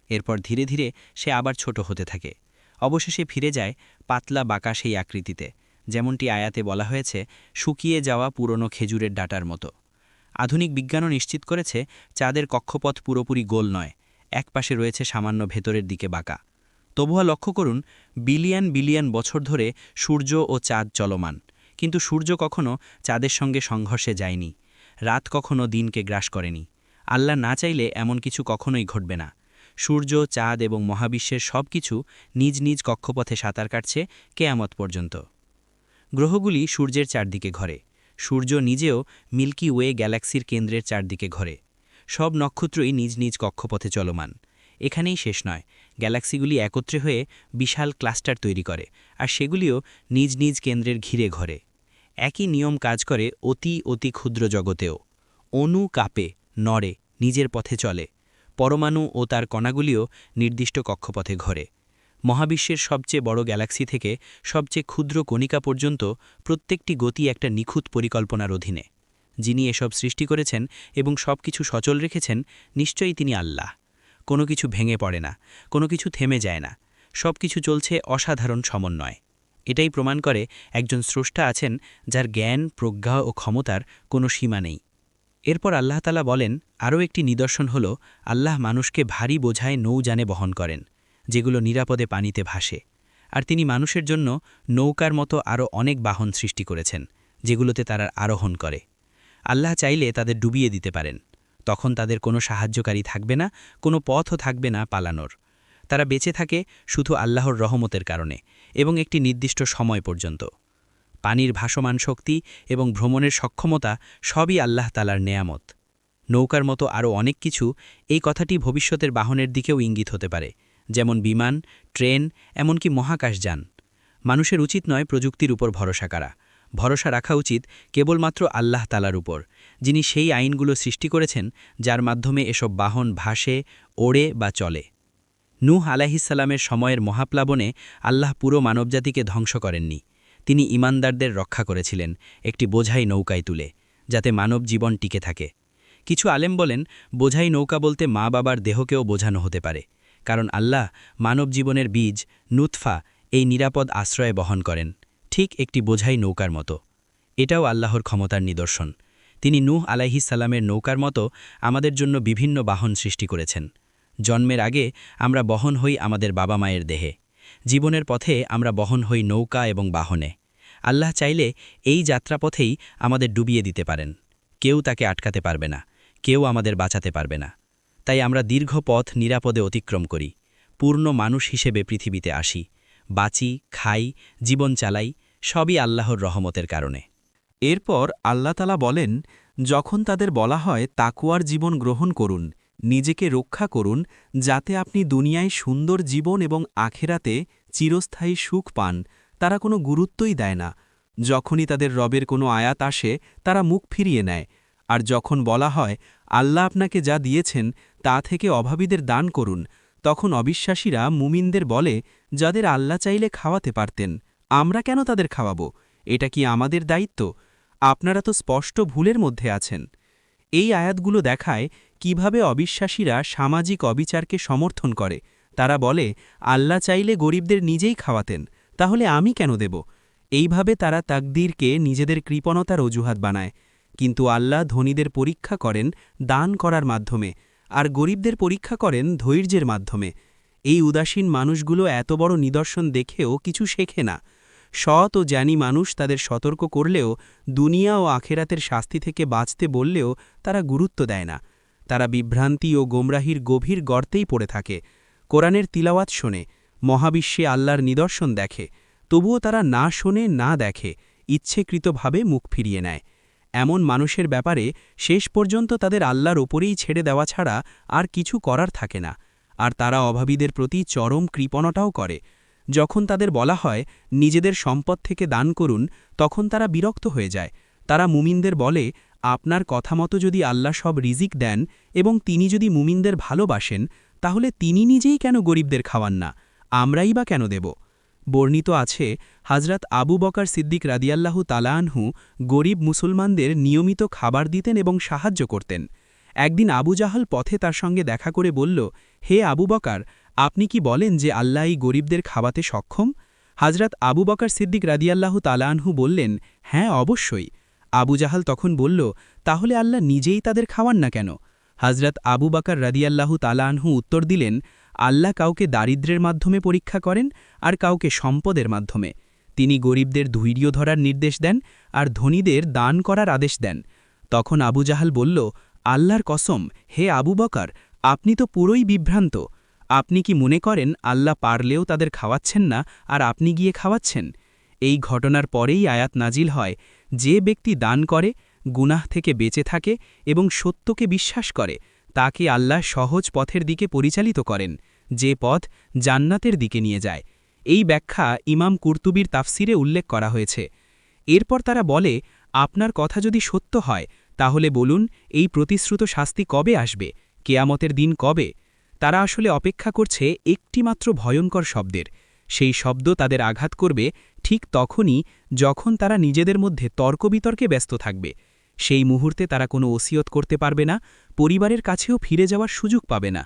এরপর ধীরে ধীরে সে আবার ছোট হতে থাকে, অবশেষে ফিরে যায় পাতলা বাঁকা সেই আকৃতিতে, যেমনটি আয়াতে বলা হয়েছে, শুকিয়ে যাওয়া পুরনো খেজুরের ডাঁটার মতো। আধুনিক বিজ্ঞানও নিশ্চিত করেছে চাঁদের কক্ষপথ পুরোপুরি গোল নয়, একপাশে রয়েছে সামান্য ভেতরের দিকে বাঁকা। তবুও লক্ষ্য করুন, বিলিয়ন বিলিয়ন বছর ধরে সূর্য ও চাঁদ চলমান, কিন্তু সূর্য কখনো চাঁদের সঙ্গে সংঘর্ষে যায়নি, রাত কখনো দিনকে গ্রাস করেনি। আল্লাহ না চাইলে এমন কিছু কখনোই ঘটবে না। সূর্য, চাঁদ এবং মহাবিশ্বের সব কিছু নিজ নিজ কক্ষপথে সাঁতার কাটছে কেয়ামত পর্যন্ত। গ্রহগুলি সূর্যের চারদিকে ঘরে, সূর্য নিজেও মিল্কি ওয়ে গ্যালাক্সির কেন্দ্রের চারদিকে ঘরে। সব নক্ষত্রই নিজ নিজ কক্ষপথে চলমান। এখানেই শেষ নয়, গ্যালাক্সিগুলি একত্রে হয়ে বিশাল ক্লাস্টার তৈরি করে, আর সেগুলিও নিজ নিজ কেন্দ্রের ঘিরে ঘরে। একই নিয়ম কাজ করে অতি অতি ক্ষুদ্র জগতেও। অণু কাঁপে, নড়ে, নিজের পথে চলে। পরমাণু ও তার কণাগুলিও নির্দিষ্ট কক্ষপথে ঘরে। মহাবিশ্বের সবচেয়ে বড় গ্যালাক্সি থেকে সবচেয়ে ক্ষুদ্র কণিকা পর্যন্ত প্রত্যেকটি গতি একটা নিখুঁত পরিকল্পনার অধীনে। যিনি এসব সৃষ্টি করেছেন এবং সব কিছু সচল রেখেছেন, নিশ্চয়ই তিনি আল্লাহ। কোনো কিছু ভেঙে পড়ে না, কোনো কিছু থেমে যায় না, সব কিছু চলছে অসাধারণ সমন্বয়। এটাই প্রমাণ করে একজন স্রষ্টা আছেন যার জ্ঞান, প্রজ্ঞা ও ক্ষমতার কোনো সীমা নেই। এরপর আল্লাহ তাআলা বলেন, আরও একটি নিদর্শন হল আল্লাহ মানুষকে ভারী বোঝায় নৌযানে বহন করেন, যেগুলো নিরাপদে পানিতে ভাসে। আর তিনি মানুষের জন্য নৌকার মতো আরও অনেক বাহন সৃষ্টি করেছেন, যেগুলোতে তারা আরোহণ করে। আল্লাহ চাইলে তাদের ডুবিয়ে দিতে পারেন, তখন তাদের কোনো সাহায্যকারী থাকবে না, কোনো পথও থাকবে না পালানোর। তারা বেঁচে থাকে শুধু আল্লাহর রহমতের কারণে এবং একটি নির্দিষ্ট সময় পর্যন্ত। পানির ভাসমান শক্তি এবং ভ্রমণের সক্ষমতা সবই আল্লাহ তাআলার নেয়ামত। নৌকার মতো আরও অনেক কিছু, এই কথাটি ভবিষ্যতের বাহনের দিকেও ইঙ্গিত হতে পারে, যেমন বিমান, ট্রেন, এমনকি মহাকাশযান। মানুষের উচিত নয় প্রযুক্তির উপর ভরসা করা, ভরসা রাখা উচিত কেবলমাত্র আল্লাহ তাআলার উপর, যিনি সেই আইনগুলো সৃষ্টি করেছেন যার মাধ্যমে এসব বাহন ভাসে, ওড়ে বা চলে। নূহ আলাইহিসসালামের সময়ের মহাপ্লাবনে আল্লাহ পুরো মানবজাতিকে ধ্বংস করেননি। তিনি ঈমানদারদের রক্ষা করেছিলেন একটি বোঝাই নৌকায় তুলে, যাতে মানব জীবন টিকে থাকে। কিছু আলেম বলেন, বোঝাই নৌকা বলতে মা বাবার দেহকেও বোঝানো হতে পারে, কারণ আল্লাহ মানব জীবনের বীজ নুতফা এই নিরাপদ আশ্রয়ে বহন করেন, ঠিক একটি বোঝাই নৌকার মতো। এটাও আল্লাহর ক্ষমতার নিদর্শন। তিনি নূহ আলাইহিসসালামের নৌকার মতো আমাদের জন্য বিভিন্ন বাহন সৃষ্টি করেছেন। জন্মের আগে আমরা বহন হই আমাদের বাবা মায়ের দেহে, জীবনের পথে আমরা বহন হই নৌকা এবং বাহনে। আল্লাহ চাইলে এই যাত্রাপথেই আমাদের ডুবিয়ে দিতে পারেন, কেউ তাকে আটকাতে পারবে না, কেউ আমাদের বাঁচাতে পারবে না। তাই আমরা দীর্ঘ পথ নিরাপদে অতিক্রম করি, পূর্ণ মানুষ হিসেবে পৃথিবীতে আসি, বাঁচি, খাই, জীবন চালাই, সবই আল্লাহর রহমতের কারণে। এরপর আল্লাহ তাআলা বলেন, যখন তাদের বলা হয় তাকওয়ার জীবন গ্রহণ করুন, নিজেকে রক্ষা করুন, যাতে আপনি দুনিয়ায় সুন্দর জীবন এবং আখেরাতে চিরস্থায়ী সুখ পান, তারা কোনো গুরুত্বই দেয় না। যখনই তাদের রবের কোনো আয়াত আসে, তারা মুখ ফিরিয়ে নেয়। আর যখন বলা হয় আল্লাহ আপনাকে যা দিয়েছেন তা থেকে অভাবীদের দান করুন, তখন অবিশ্বাসীরা মুমিনদের বলে, যাদের আল্লাহ চাইলে খাওয়াতে পারতেন, আমরা কেন তাদের খাওয়াবো? এটা কি আমাদের দায়িত্ব? আপনারা তো স্পষ্ট ভুলের মধ্যে আছেন। এই আয়াতগুলো দেখায় কিভাবে অবিশ্বাসীরা সামাজিক অবিচারকে সমর্থন করে। তারা বলে, আল্লাহ চাইলে গরিবদের নিজেই খাওয়াতেন, তাহলে আমি কেন দেব? এইভাবে তারা তাকদীরকে নিজেদের কৃপণতার অজুহাত বানায়। কিন্তু আল্লাহ ধনীদের পরীক্ষা করেন দান করার মাধ্যমে, আর গরিবদের পরীক্ষা করেন ধৈর্যের মাধ্যমে। এই উদাসীন মানুষগুলো এত বড় নিদর্শন দেখেও কিছু শেখে না। সৎ ও জ্ঞানী মানুষ তাদের সতর্ক করলেও, দুনিয়া ও আখেরাতের শাস্তি থেকে বাঁচতে বললেও তারা গুরুত্ব দেয় না। তারা বিভ্রান্তি ও গোমরাহির গভীর গর্তেই পড়ে থাকে। কোরআনের তিলাওয়াত শোনে, মহাবিশ্বে আল্লাহর নিদর্শন দেখে, তবুও তারা না শোনে না দেখে, ইচ্ছেকৃতভাবে মুখ ফিরিয়ে নেয়। এমন মানুষের ব্যাপারে শেষ পর্যন্ত তাদের আল্লাহর ওপরেই ছেড়ে দেওয়া ছাড়া আর কিছু করার থাকে না। আর তারা অভাবীদের প্রতি চরম কৃপণতাও করে। যখন তাদের বলা হয় নিজেদের সম্পদ থেকে দান করুন, তখন তারা বিরক্ত হয়ে যায়। তারা মুমিনদের বলে, আপনার কথা মতো যদি আল্লাহ সব রিজিক দেন এবং তিনি যদি মুমিনদের ভালোবাসেন, তাহলে তিনি নিজেই কেন গরিবদের খাওয়ান না? আমরাই বা কেন দেব? বর্ণিত আছে, হযরত আবু বকর সিদ্দিক রাদিয়াল্লাহু তাআলা আনহু গরিব মুসলমানদের নিয়মিত খাবার দিতেন এবং সাহায্য করতেন। একদিন আবু জাহল পথে তার সঙ্গে দেখা করে বলল, হে আবু বকর, আপনি কি বলেন যে আল্লাহ এই গরিবদের খাওয়াতে সক্ষম? হযরত আবু বকর সিদ্দিক রাদিয়াল্লাহু তাআলা আনহু বললেন, হ্যাঁ অবশ্যই। আবু জাহাল তখন বলল, তাহলে আল্লাহ নিজেই তাদের খাওয়ান না কেন? হজরত আবু বাকার রাদিয়াল্লাহু তাআলা আনহু উত্তর দিলেন, আল্লাহ কাউকে দারিদ্র্যের মাধ্যমে পরীক্ষা করেন আর কাউকে সম্পদের মাধ্যমে। তিনি গরিবদের ধৈর্য ধরার নির্দেশ দেন আর ধনীদের দান করার আদেশ দেন। তখন আবু জাহাল বলল, আল্লাহর কসম, হে আবু বকর, আপনি তো পুরোই বিভ্রান্ত। আপনি কি মনে করেন আল্লাহ পারলেও তাদের খাওয়াচ্ছেন না আর আপনি গিয়ে খাওয়াচ্ছেন? এই ঘটনার পরেই আয়াত নাজিল হয়, যে ব্যক্তি দান করে, গুনাহ থেকে বেঁচে থাকে এবং সত্যকে বিশ্বাস করে, তাকে আল্লাহ সহজ পথের দিকে পরিচালিত করেন, যে পথ জান্নাতের দিকে নিয়ে যায়। এই ব্যাখ্যা ইমাম কুরতুবীর তাফসিরে উল্লেখ করা হয়েছে। এরপর তারা বলে, আপনার কথা যদি সত্য হয় তাহলে বলুন, এই প্রতিশ্রুত শাস্তি কবে আসবে? কেয়ামতের দিন কবে? তারা আসলে অপেক্ষা করছে একটিমাত্র ভয়ঙ্কর শব্দের। সেই শব্দ তাদের আঘাত করবে ঠিক তখনই যখন তারা নিজেদের মধ্যে তর্কবিতর্কে ব্যস্ত থাকবে। সেই মুহূর্তে তারা কোনো ওসিয়ত করতে পারবে না, পরিবারের কাছেও ফিরে যাওয়ার সুযোগ পাবে না।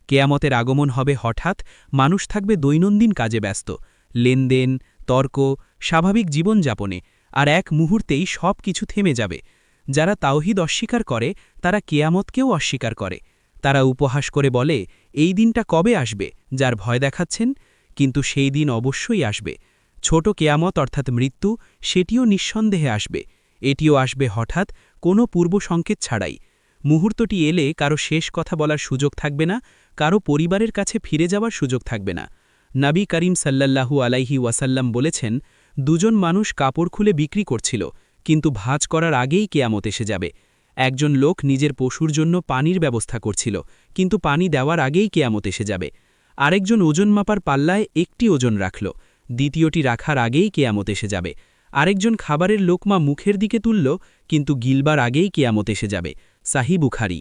কেয়ামতের আগমন হবে হঠাৎ, মানুষ থাকবে দৈনন্দিন কাজে ব্যস্ত, লেনদেন, তর্ক, স্বাভাবিক জীবনযাপনে, আর এক মুহূর্তেই সব কিছু থেমে যাবে। যারা তাওহীদ অস্বীকার করে তারা কেয়ামতকেও অস্বীকার করে। তারা উপহাস করে বলে, এই দিনটা কবে আসবে যার ভয় দেখাচ্ছেন? কিন্তু সেই দিন অবশ্যই আসবে। ছোট কেয়ামত অর্থাৎ মৃত্যু, সেটিও নিঃসন্দেহে আসবে। এটিও আসবে হঠাৎ, কোনো পূর্ব সংকেত ছাড়াই। মুহূর্তটি এলে কারো শেষ কথা বলার সুযোগ থাকবে না, কারো পরিবারের কাছে ফিরে যাওয়ার সুযোগ থাকবে না। নবী করিম সাল্লাল্লাহু আলাইহি ওয়াসাল্লাম বলেছেন, দুজন মানুষ কাপড় খুলে বিক্রি করছিল, কিন্তু ভাঁজ করার আগেই কেয়ামত এসে যাবে। একজন লোক নিজের পশুর জন্য পানির ব্যবস্থা করছিল, কিন্তু পানি দেওয়ার আগেই কেয়ামত এসে যাবে। আরেকজন ওজন মাপার পাল্লায় একটি ওজন রাখল, দ্বিতীয়টি রাখার আগেই কেয়ামত এসে যাবে। আরেকজন খাবারের লোকমা মুখের দিকে তুলল, কিন্তু গিলবার আগেই কেয়ামত এসে যাবে। সাহি বুখারী।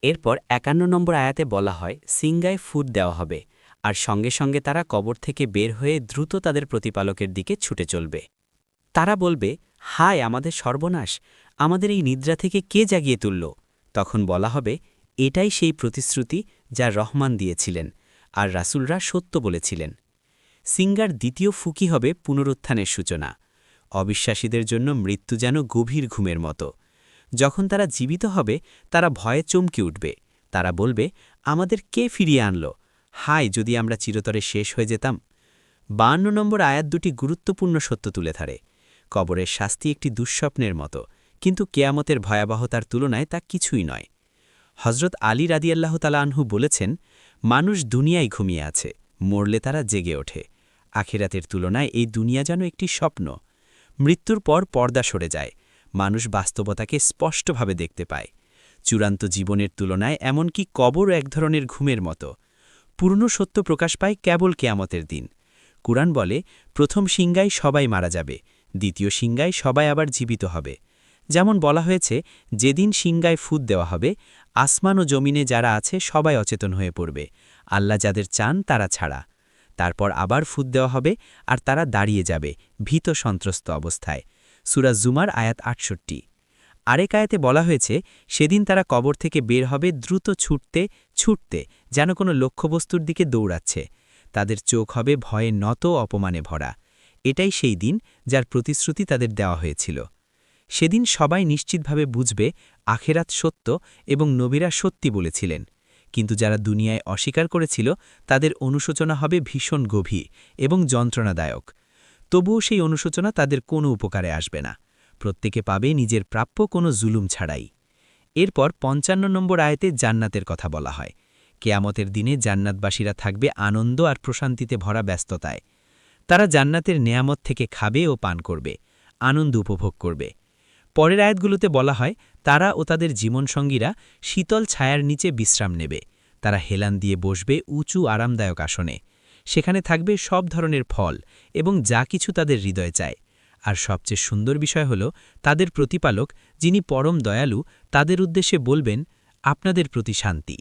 এরপর ৫১ নম্বর আয়াতে বলা হয়, সিংগায় ফুট দেওয়া হবে, আর সঙ্গে সঙ্গে তারা কবর থেকে বের হয়ে দ্রুত তাদের প্রতিপালকের দিকে ছুটে চলবে। তারা বলবে, হায় আমাদের সর্বনাশ, আমাদের এই নিদ্রা থেকে কে জাগিয়ে তুলল? তখন বলা হবে, এটাই সেই প্রতিশ্রুতি যা রহমান দিয়েছিলেন, আর রাসূলরা সত্য বলেছিলেন। সিঙ্গার দ্বিতীয় ফুকি হবে পুনরুত্থানের সূচনা। অবিশ্বাসীদের জন্য মৃত্যু যেন গভীর ঘুমের মতো। যখন তারা জীবিত হবে তারা ভয়ে চমকে উঠবে। তারা বলবে, আমাদের কে ফিরিয়ে আনল? হায় যদি আমরা চিরতরে শেষ হয়ে যেতাম। ৫২ নম্বর আয়াত দুটি গুরুত্বপূর্ণ সত্য তুলে ধরে। কবরের শাস্তি একটি দুঃস্বপ্নের মতো, কিন্তু কেয়ামতের ভয়াবহতার তুলনায় তা কিছুই নয়। হজরত আলী রাদিয়াল্লাহু তাআলা আনহু বলেছেন, মানুষ দুনিয়ায় ঘুমিয়ে আছে, মরলে তারা জেগে ওঠে। আখিরাতের তুলনায় এই দুনিয়া যেন একটি স্বপ্ন। মৃত্যুর পর পর্দা সরে যায়, মানুষ বাস্তবতাকে স্পষ্টভাবে দেখতে পায়। চূড়ান্ত জীবনের তুলনায় এমনকি কবরও এক ধরনের ঘুমের মতো। পূর্ণ সত্য প্রকাশ পায় কেবল কেয়ামতের দিন। কুরআন বলে, প্রথম সিংগায় সবাই মারা যাবে, দ্বিতীয় সিংগায় সবাই আবার জীবিত হবে। যেমন বলা হয়েছে, যেদিন সিংগায় ফুৎ দেওয়া হবে, আসমান ও জমিনে যারা আছে সবাই অচেতন হয়ে পড়বে, আল্লাহ যাদের চান তারা ছাড়া। তারপর আবার ফুৎ দেওয়া হবে আর তারা দাঁড়িয়ে যাবে ভীত সন্ত্রস্ত অবস্থায়। সূরা জুমার আয়াত ৬৮। আরেক আয়াতে বলা হয়েছে, সেদিন তারা কবর থেকে বের হবে দ্রুত ছুটতে ছুটতে, যেন কোনো লক্ষ্যবস্তুর দিকে দৌড়াচ্ছে। তাদের চোখ হবে ভয়ে নত, অপমানে ভরা। এটাই সেই দিন যার প্রতিশ্রুতি তাদের দেওয়া হয়েছিল। সেদিন সবাই নিশ্চিতভাবে বুঝবে আখেরাত সত্য এবং নবীরা সত্যি বলেছিলেন। কিন্তু যারা দুনিয়ায় অস্বীকার করেছিল তাদের অনুশোচনা হবে ভীষণ গভীর এবং যন্ত্রণাদায়ক। তবুও সেই অনুশোচনা তাদের কোনো উপকারে আসবে না। প্রত্যেকে পাবে নিজের প্রাপ্য, কোনো জুলুম ছাড়াই। এরপর ৫৫ নম্বর আয়াতে জান্নাতের কথা বলা হয়। কেয়ামতের দিনে জান্নাতবাসীরা থাকবে আনন্দ আর প্রশান্তিতে ভরা ব্যস্ততায়। তারা জান্নাতের নেয়ামত থেকে খাবে ও পান করবে, আনন্দ উপভোগ করবে। পরের আয়াতগুলোতে বলা হয়, তারা ও তাদের জীবনসঙ্গীরা শীতল ছায়ার নিচে বিশ্রাম নেবে। তারা হেলান দিয়ে বসবে উঁচু আরামদায়ক আসনে। সেখানে থাকবে সব ধরনের ফল এবং যা কিছু তাদের হৃদয় চায়। আর সবচেয়ে সুন্দর বিষয় হল, তাদের প্রতিপালক যিনি পরম দয়ালু তাদের উদ্দেশ্যে বলবেন, আপনাদের প্রতি শান্তি।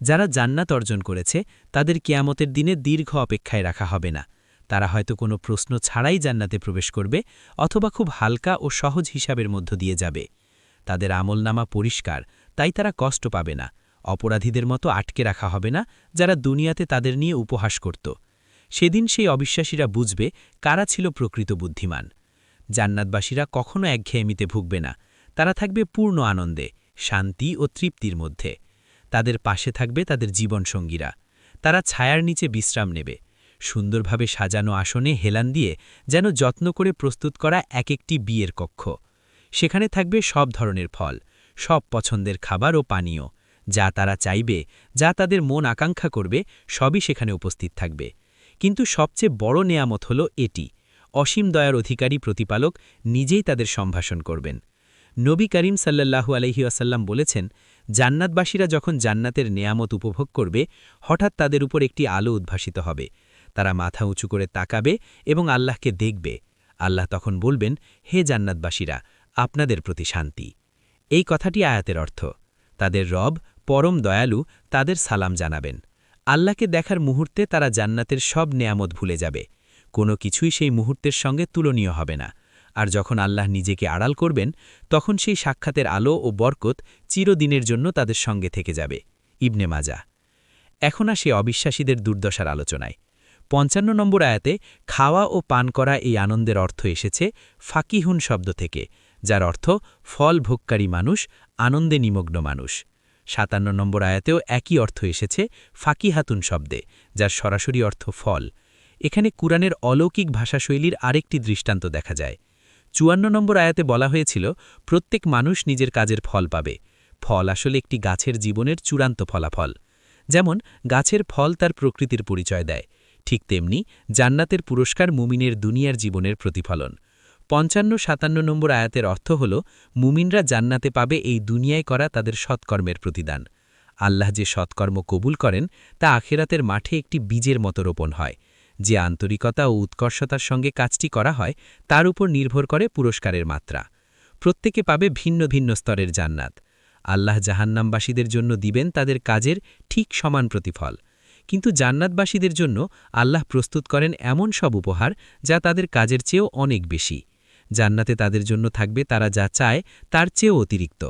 যারা জান্নাত অর্জন করেছে তাদের কিয়ামতের দিনে দীর্ঘ অপেক্ষায় রাখা হবে না। তারা হয়তো কোনো প্রশ্ন ছাড়াই জান্নাতে প্রবেশ করবে, অথবা খুব হালকা ও সহজ হিসাবের মধ্য দিয়ে যাবে। তাদের আমলনামা পরিষ্কার, তাই তারা কষ্ট পাবে না। অপরাধীদের মতো আটকে রাখা হবে না, যারা দুনিয়াতে তাদের নিয়ে উপহাস করত। সেদিন সেই অবিশ্বাসীরা বুঝবে কারা ছিল প্রকৃত বুদ্ধিমান। জান্নাতবাসীরা কখনো একঘেয়েমিতে ভুগবে না, তারা থাকবে পূর্ণ আনন্দে, শান্তি ও তৃপ্তির মধ্যে। তাদের পাশে থাকবে তাদের জীবনসঙ্গীরা। তারা ছায়ার নিচে বিশ্রাম নেবে, সুন্দরভাবে সাজানো আসনে হেলান দিয়ে যেন যত্ন করে প্রস্তুত করা এক একটি বিয়ের কক্ষ। সেখানে থাকবে সব ধরনের ফল, সব পছন্দের খাবার ও পানীয়, যা তারা চাইবে, যা তাদের মন আকাঙ্ক্ষা করবে, সবই সেখানে উপস্থিত থাকবে। কিন্তু সবচেয়ে বড় নেয়ামত হল এটি, অসীম দয়ার অধিকারী প্রতিপালক নিজেই তাদের সম্ভাষণ করবেন। নবী করিম সাল্লাল্লাহু আলাইহি ওয়াসাল্লাম বলেছেন, জান্নাতবাসীরা যখন জান্নাতের নেয়ামত উপভোগ করবে, হঠাৎ তাদের উপর একটি আলো উদ্ভাসিত হবে। তারা মাথা উঁচু করে তাকাবে এবং আল্লাহকে দেখবে। আল্লাহ তখন বলবেন, হে জান্নাতবাসীরা, আপনাদের প্রতি শান্তি। এই কথাটি আয়াতের অর্থ। তাদের রব পরম দয়ালু তাদের সালাম জানাবেন। আল্লাহকে দেখার মুহূর্তে তারা জান্নাতের সব নেয়ামত ভুলে যাবে। কোনো কিছুই সেই মুহূর্তের সঙ্গে তুলনীয় হবে না। আর যখন আল্লাহ নিজেকে আড়াল করবেন, তখন সেই সাক্ষাতের আলো ও বরকত চিরদিনের জন্য তাদের সঙ্গে থেকে যাবে। ইবনে মাজাহ। এখন আসে অবিশ্বাসীদের দুর্দশার আলোচনায়। ৫৫ নম্বর আয়াতে খাওয়া ও পান করা এই আনন্দের অর্থ এসেছে ফাকিহুন শব্দ থেকে, যার অর্থ ফল ভোগকারী মানুষ, আনন্দে নিমগ্ন মানুষ। ৫৭ নম্বর আয়াতেও একই অর্থ এসেছে ফাকিহাতুন শব্দে, যার সরাসরি অর্থ ফল। এখানে কুরআনের অলৌকিক ভাষাশৈলীর আরেকটি দৃষ্টান্ত দেখা যায়। ৫৪ নম্বর আয়াতে বলা হয়েছিল, প্রত্যেক মানুষ নিজের কাজের ফল পাবে। ফল আসলে একটি গাছের জীবনের চূড়ান্ত ফলাফল। যেমন গাছের ফল তার প্রকৃতির পরিচয় দেয়, ঠিক তেমনি জান্নাতের পুরস্কার মুমিনের দুনিয়ার জীবনের প্রতিফলন। ৫৫-৫৭ নম্বর আয়াতের অর্থ হল, মুমিনরা জান্নাতে পাবে এই দুনিয়ায় করা তাদের সৎকর্মের প্রতিদান। আল্লাহ যে সৎকর্ম কবুল করেন তা আখেরাতের মাঠে একটি বীজের মতো রোপণ হয়। যে আন্তরিকতা ও উৎকর্ষতার সঙ্গে কাজটি করা হয়, তার উপর নির্ভর করে পুরস্কারের মাত্রা। প্রত্যেকে পাবে ভিন্ন ভিন্ন স্তরের জান্নাত। আল্লাহ জাহান্নামবাসীদের জন্য দিবেন তাদের কাজের ঠিক সমান প্রতিফল। কিন্তু জান্নাতবাসীদের জন্য আল্লাহ প্রস্তুত করেন এমন সব উপহার যা তাদের কাজের চেয়েও অনেক বেশি। জান্নাতে তাদের জন্য থাকবে তারা যা চায় তার চেয়েও অতিরিক্ত।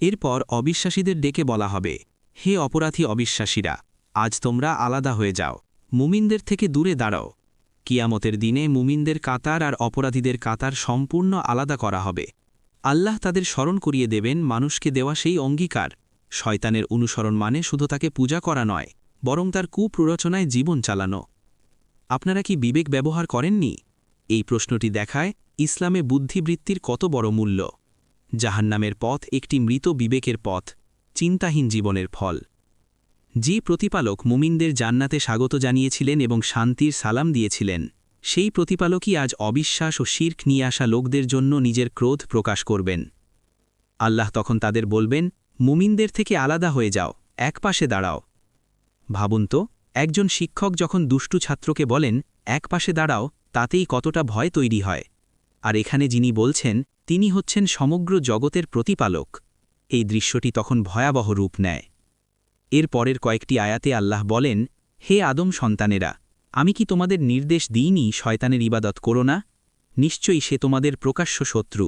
এরপর অবিশ্বাসীদের ডেকে বলা হবে, হে অপরাধী অবিশ্বাসীরা, আজ তোমরা আলাদা হয়ে যাও, মুমিনদের থেকে দূরে দাঁড়াও। কিয়ামতের দিনে মুমিনদের কাতার আর অপরাধীদের কাতার সম্পূর্ণ আলাদা করা হবে। আল্লাহ তাদের স্মরণ করিয়ে দেবেন মানুষকে দেওয়া সেই অঙ্গীকার। শয়তানের অনুসরণ মানে শুধু তাকে পূজা করা নয়, বরং তার কুপ্ররোচনায় জীবন চালানো। আপনারা কি বিবেক ব্যবহার করেননি? এই প্রশ্নটি দেখায় ইসলামে বুদ্ধিবৃত্তির কত বড় মূল্য। জাহান্নামের পথ একটি মৃত বিবেকের পথ, চিন্তাহীন জীবনের ফল। যে প্রতিপালক মুমিনদের জান্নাতে স্বাগত জানিয়েছিলেন এবং শান্তির সালাম দিয়েছিলেন, সেই প্রতিপালকই আজ অবিশ্বাস ও শিরক নিয়ে আসা লোকদের জন্য নিজের ক্রোধ প্রকাশ করবেন। আল্লাহ তখন তাদের বলবেন, মুমিনদের থেকে আলাদা হয়ে যাও, এক পাশে দাঁড়াও। ভাবুন তো, একজন শিক্ষক যখন দুষ্টু ছাত্রকে বলেন এক পাশে দাঁড়াও, তাতেই কতটা ভয় তৈরি হয়। আর এখানে যিনি বলছেন, তিনি হচ্ছেন সমগ্র জগতের প্রতিপালক। এই দৃশ্যটি তখন ভয়াবহ রূপ নেয়। এর পরের কয়েকটি আয়াতে আল্লাহ বলেন, হে আদম সন্তানেরা, আমি কি তোমাদের নির্দেশ দিইনি শয়তানের ইবাদত করো না? নিশ্চয়ই সে তোমাদের প্রকাশ্য শত্রু।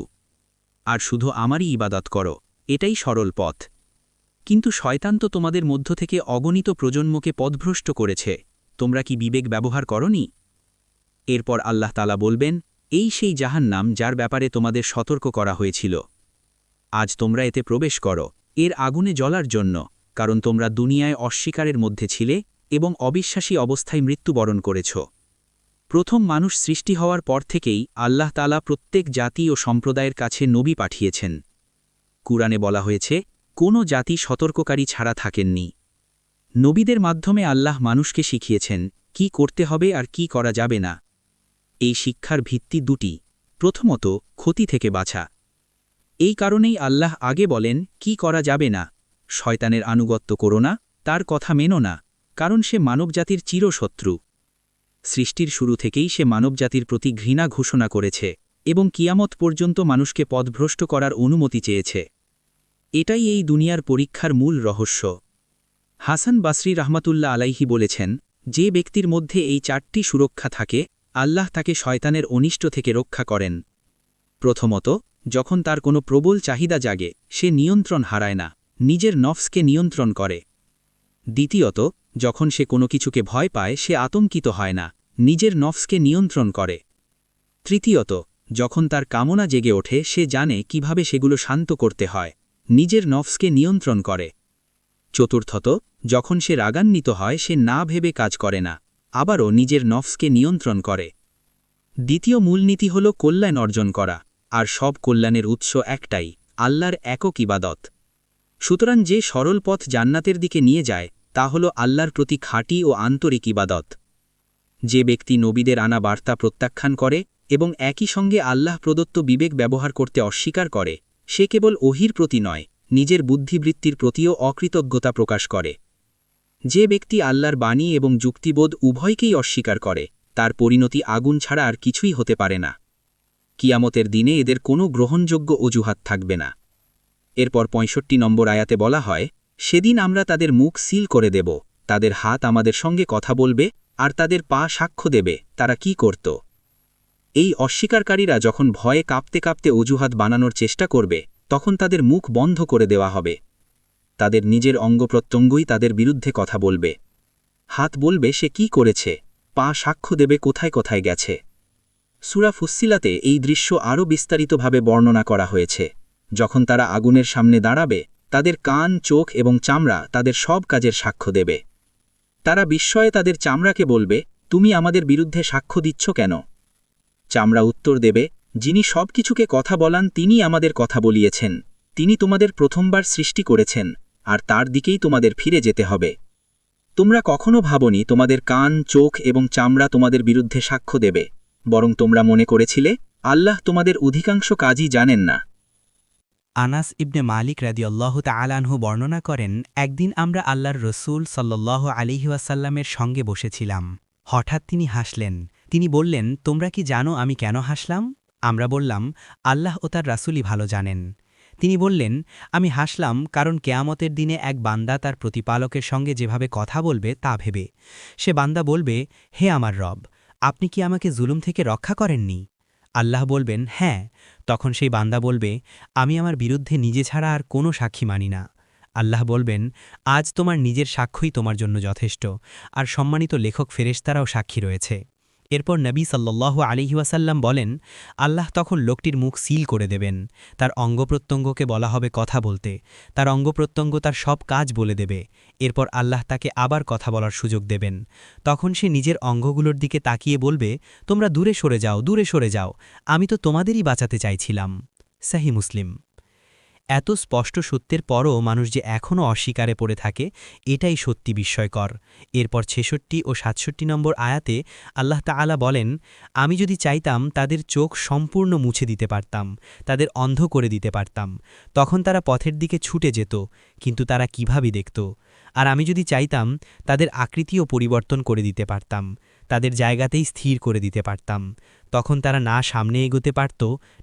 আর শুধু আমারই ইবাদত করো, এটাই সরল পথ। কিন্তু শয়তান তো তোমাদের মধ্য থেকে অগণিত প্রজন্মকে পথভ্রষ্ট করেছে, তোমরা কি বিবেক ব্যবহার করনি? এরপর আল্লাহ তাআলা বলবেন, এই সেই জাহান্নাম যার ব্যাপারে তোমাদের সতর্ক করা হয়েছিল। আজ তোমরা এতে প্রবেশ করো, এর আগুনে জ্বলার জন্য, কারণ তোমরা দুনিয়ায় অস্বীকারের মধ্যে ছিলে এবং অবিশ্বাসী অবস্থায় মৃত্যুবরণ করেছ। প্রথম মানুষ সৃষ্টি হওয়ার পর থেকেই আল্লাহ তাআলা প্রত্যেক জাতি ও সম্প্রদায়ের কাছে নবী পাঠিয়েছেন। কুরআনে বলা হয়েছে, কোনো জাতি সতর্ককারী ছাড়া থাকেননি। নবীদের মাধ্যমে আল্লাহ মানুষকে শিখিয়েছেন কি করতে হবে আর কি করা যাবে না। এই শিক্ষার ভিত্তি দুটি। প্রথমত, ক্ষতি থেকে বাঁচা। এই কারণেই আল্লাহ আগে বলেন কি করা যাবে না। শয়তানের আনুগত্য করো না, তার কথা মেনো না, কারণ সে মানবজাতির চিরশত্রু। সৃষ্টির শুরু থেকেই সে মানবজাতির প্রতি ঘৃণা ঘোষণা করেছে এবং কিয়ামত পর্যন্ত মানুষকে পথভ্রষ্ট করার অনুমতি চেয়েছে। এটাই এই দুনিয়ার পরীক্ষার মূল রহস্য। হাসান বাসরি রাহমাতুল্লাহ আলাইহি বলেছেন, যে ব্যক্তির মধ্যে এই চারটি সুরক্ষা থাকে, আল্লাহ তাকে শয়তানের অনিষ্ট থেকে রক্ষা করেন। প্রথমত, যখন তার কোনো প্রবল চাহিদা জাগে, সে নিয়ন্ত্রণ হারায় না, নিজের নফসকে নিয়ন্ত্রণ করে। দ্বিতীয়ত, যখন সে কোনো কিছুকে ভয় পায়, সে আতঙ্কিত হয় না, নিজের নফসকে নিয়ন্ত্রণ করে। তৃতীয়ত, যখন তার কামনা জেগে ওঠে সে জানে কিভাবে সেগুলো শান্ত করতে হয়, নিজের নফসকে নিয়ন্ত্রণ করে। চতুর্থত, যখন সে রাগান্বিত হয় সে না ভেবে কাজ করে না, আবারও নিজের নফসকে নিয়ন্ত্রণ করে। দ্বিতীয় মূলনীতি হল কল্যাণ অর্জন করা, আর সব কল্যাণের উৎস একটাই, আল্লাহর একক ইবাদত। সুতরাং যে সরল পথ জান্নাতের দিকে নিয়ে যায় তা হল আল্লাহর প্রতি খাঁটি ও আন্তরিক ইবাদত। যে ব্যক্তি নবীদের আনা বার্তা প্রত্যাখ্যান করে এবং একই সঙ্গে আল্লাহ প্রদত্ত বিবেক ব্যবহার করতে অস্বীকার করে, সে কেবল ওহির প্রতি নয়, নিজের বুদ্ধিবৃত্তির প্রতিও অকৃতজ্ঞতা প্রকাশ করে। যে ব্যক্তি আল্লাহর বাণী এবং যুক্তিবোধ উভয়কেই অস্বীকার করে, তার পরিণতি আগুন ছাড়া আর কিছুই হতে পারে না। কিয়ামতের দিনে এদের কোনো গ্রহণযোগ্য অজুহাত থাকবে না। এরপর ৬৫ নম্বর আয়াতে বলা হয়, সেদিন আমরা তাদের মুখ সিল করে দেব, তাদের হাত আমাদের সঙ্গে কথা বলবে আর তাদের পা সাক্ষ্য দেবে তারা কি করত। এই অস্বীকারকারীরা যখন ভয়ে কাঁপতে কাঁপতে অজুহাত বানানোর চেষ্টা করবে তখন তাদের মুখ বন্ধ করে দেওয়া হবে। তাদের নিজের অঙ্গপ্রত্যঙ্গই তাদের বিরুদ্ধে কথা বলবে। হাত বলবে সে কি করেছে, পা সাক্ষ্য দেবে কোথায় কোথায় গেছে। সূরা ফুস্সিলাতে এই দৃশ্য আরও বিস্তারিতভাবে বর্ণনা করা হয়েছে। যখন তারা আগুনের সামনে দাঁড়াবে তাদের কান, চোখ এবং চামড়া তাদের সব কাজের সাক্ষ্য দেবে। তারা বিস্ময়ে তাদের চামড়াকে বলবে, তুমি আমাদের বিরুদ্ধে সাক্ষ্য দিচ্ছ কেন? চামড়া উত্তর দেবে, যিনি সব কিছুকে কথা বলান তিনি আমাদের কথা বলিয়েছেন, তিনি তোমাদের প্রথমবার সৃষ্টি করেছেন, আর তার দিকেই তোমাদের ফিরে যেতে হবে। তোমরা কখনো ভাবনি তোমাদের কান, চোখ এবং চামড়া তোমাদের বিরুদ্ধে সাক্ষ্য দেবে, বরং তোমরা মনে করেছিলে আল্লাহ তোমাদের অধিকাংশ কাজই জানেন না। আনাস ইবনে মালিক রাদিয়াল্লাহু তাআলা আনহু বর্ণনা করেন, একদিন আমরা আল্লাহর রসূল সাল্লাল্লাহু আলাইহি ওয়াসাল্লামের সঙ্গে বসেছিলাম। হঠাৎ তিনি হাসলেন। তিনি বললেন, তোমরা কি জানো আমি কেন হাসলাম? আমরা বললাম, আল্লাহ ও তার রাসূলই ভালো জানেন। তিনি বললেন, আমি হাসলাম কারণ কেয়ামতের দিনে এক বান্দা তার প্রতিপালকের সঙ্গে যেভাবে কথা বলবে তা ভেবে। সে বান্দা বলবে, হে আমার রব, আপনি কি আমাকে জুলুম থেকে রক্ষা করেননি? আল্লাহ বলবেন, হ্যাঁ। তখন সেই বান্দা বলবে, আমি আমার বিরুদ্ধে নিজে ছাড়া আর কোনো সাক্ষী মানি না। আল্লাহ বলবেন, আজ তোমার নিজের সাক্ষ্যই তোমার জন্য যথেষ্ট, আর সম্মানিত লেখক ফেরেশতারাও সাক্ষী রয়েছে। এরপর নবী সাল্লাল্লাহু আলাইহি ওয়াসাল্লাম বলেন, আল্লাহ তখন লোকটির মুখ সিল করে দেবেন। তার অঙ্গপ্রত্যঙ্গকে বলা হবে কথা বলতে, তার অঙ্গপ্রত্যঙ্গ তার সব কাজ বলে দেবে। এরপর আল্লাহ তাকে আবার কথা বলার সুযোগ দেবেন। তখন সে নিজের অঙ্গগুলোর দিকে তাকিয়ে বলবে, তোমরা দূরে সরে যাও, দূরে সরে যাও, আমি তো তোমাদেরই বাঁচাতে চাইছিলাম। সহিহ মুসলিম। এত স্পষ্ট সত্যের পরও মানুষ যে এখনও অস্বীকারে পড়ে থাকে, এটাই সত্যি বিস্ময়কর। এরপর ৬৬ ও ৬৭ নম্বর আয়াতে আল্লাহ তাআলা বলেন, আমি যদি চাইতাম তাদের চোখ সম্পূর্ণ মুছে দিতে পারতাম, তাদের অন্ধ করে দিতে পারতাম, তখন তারা পথের দিকে ছুটে যেত, কিন্তু তারা কিভাবে দেখত। আর আমি যদি চাইতাম তাদের আকৃতিও পরিবর্তন করে দিতে পারতাম, তাদের জায়গাতেই স্থির করে দিতে পারতাম, তখন তারা না সামনে এগোতে পারত,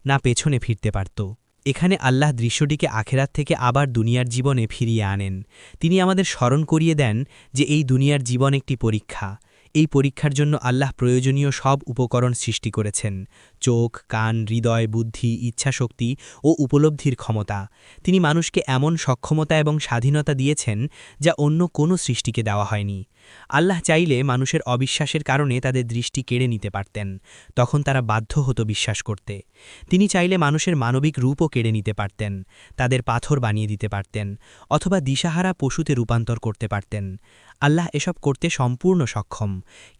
না পেছনে ফিরতে পারত। এখানে আল্লাহ দৃশ্যটিকে আখেরাত থেকে আবার দুনিয়ার জীবনে ফিরিয়ে আনেন। তিনি আমাদের স্মরণ করিয়ে দেন যে এই দুনিয়ার জীবন একটি পরীক্ষা। এই পরীক্ষার জন্য আল্লাহ প্রয়োজনীয় সব উপকরণ সৃষ্টি করেছেন: চোখ, কান, হৃদয়, বুদ্ধি, ইচ্ছাশক্তি ও উপলব্ধির ক্ষমতা। তিনি মানুষকে এমন সক্ষমতা এবং স্বাধীনতা দিয়েছেন যা অন্য কোনো সৃষ্টিকে দেওয়া হয়নি। আল্লাহ চাইলে মানুষের অবিশ্বাসের কারণে তাদের দৃষ্টি কেড়ে নিতে পারতেন, তখন তারা বাধ্য হতো বিশ্বাস করতে। তিনি চাইলে মানুষের মানবিক রূপও কেড়ে নিতে পারতেন, তাদের পাথর বানিয়ে দিতে পারতেন, অথবা দিশাহারা পশুতে রূপান্তর করতে পারতেন। আল্লাহ এসব করতে সম্পূর্ণ সক্ষম,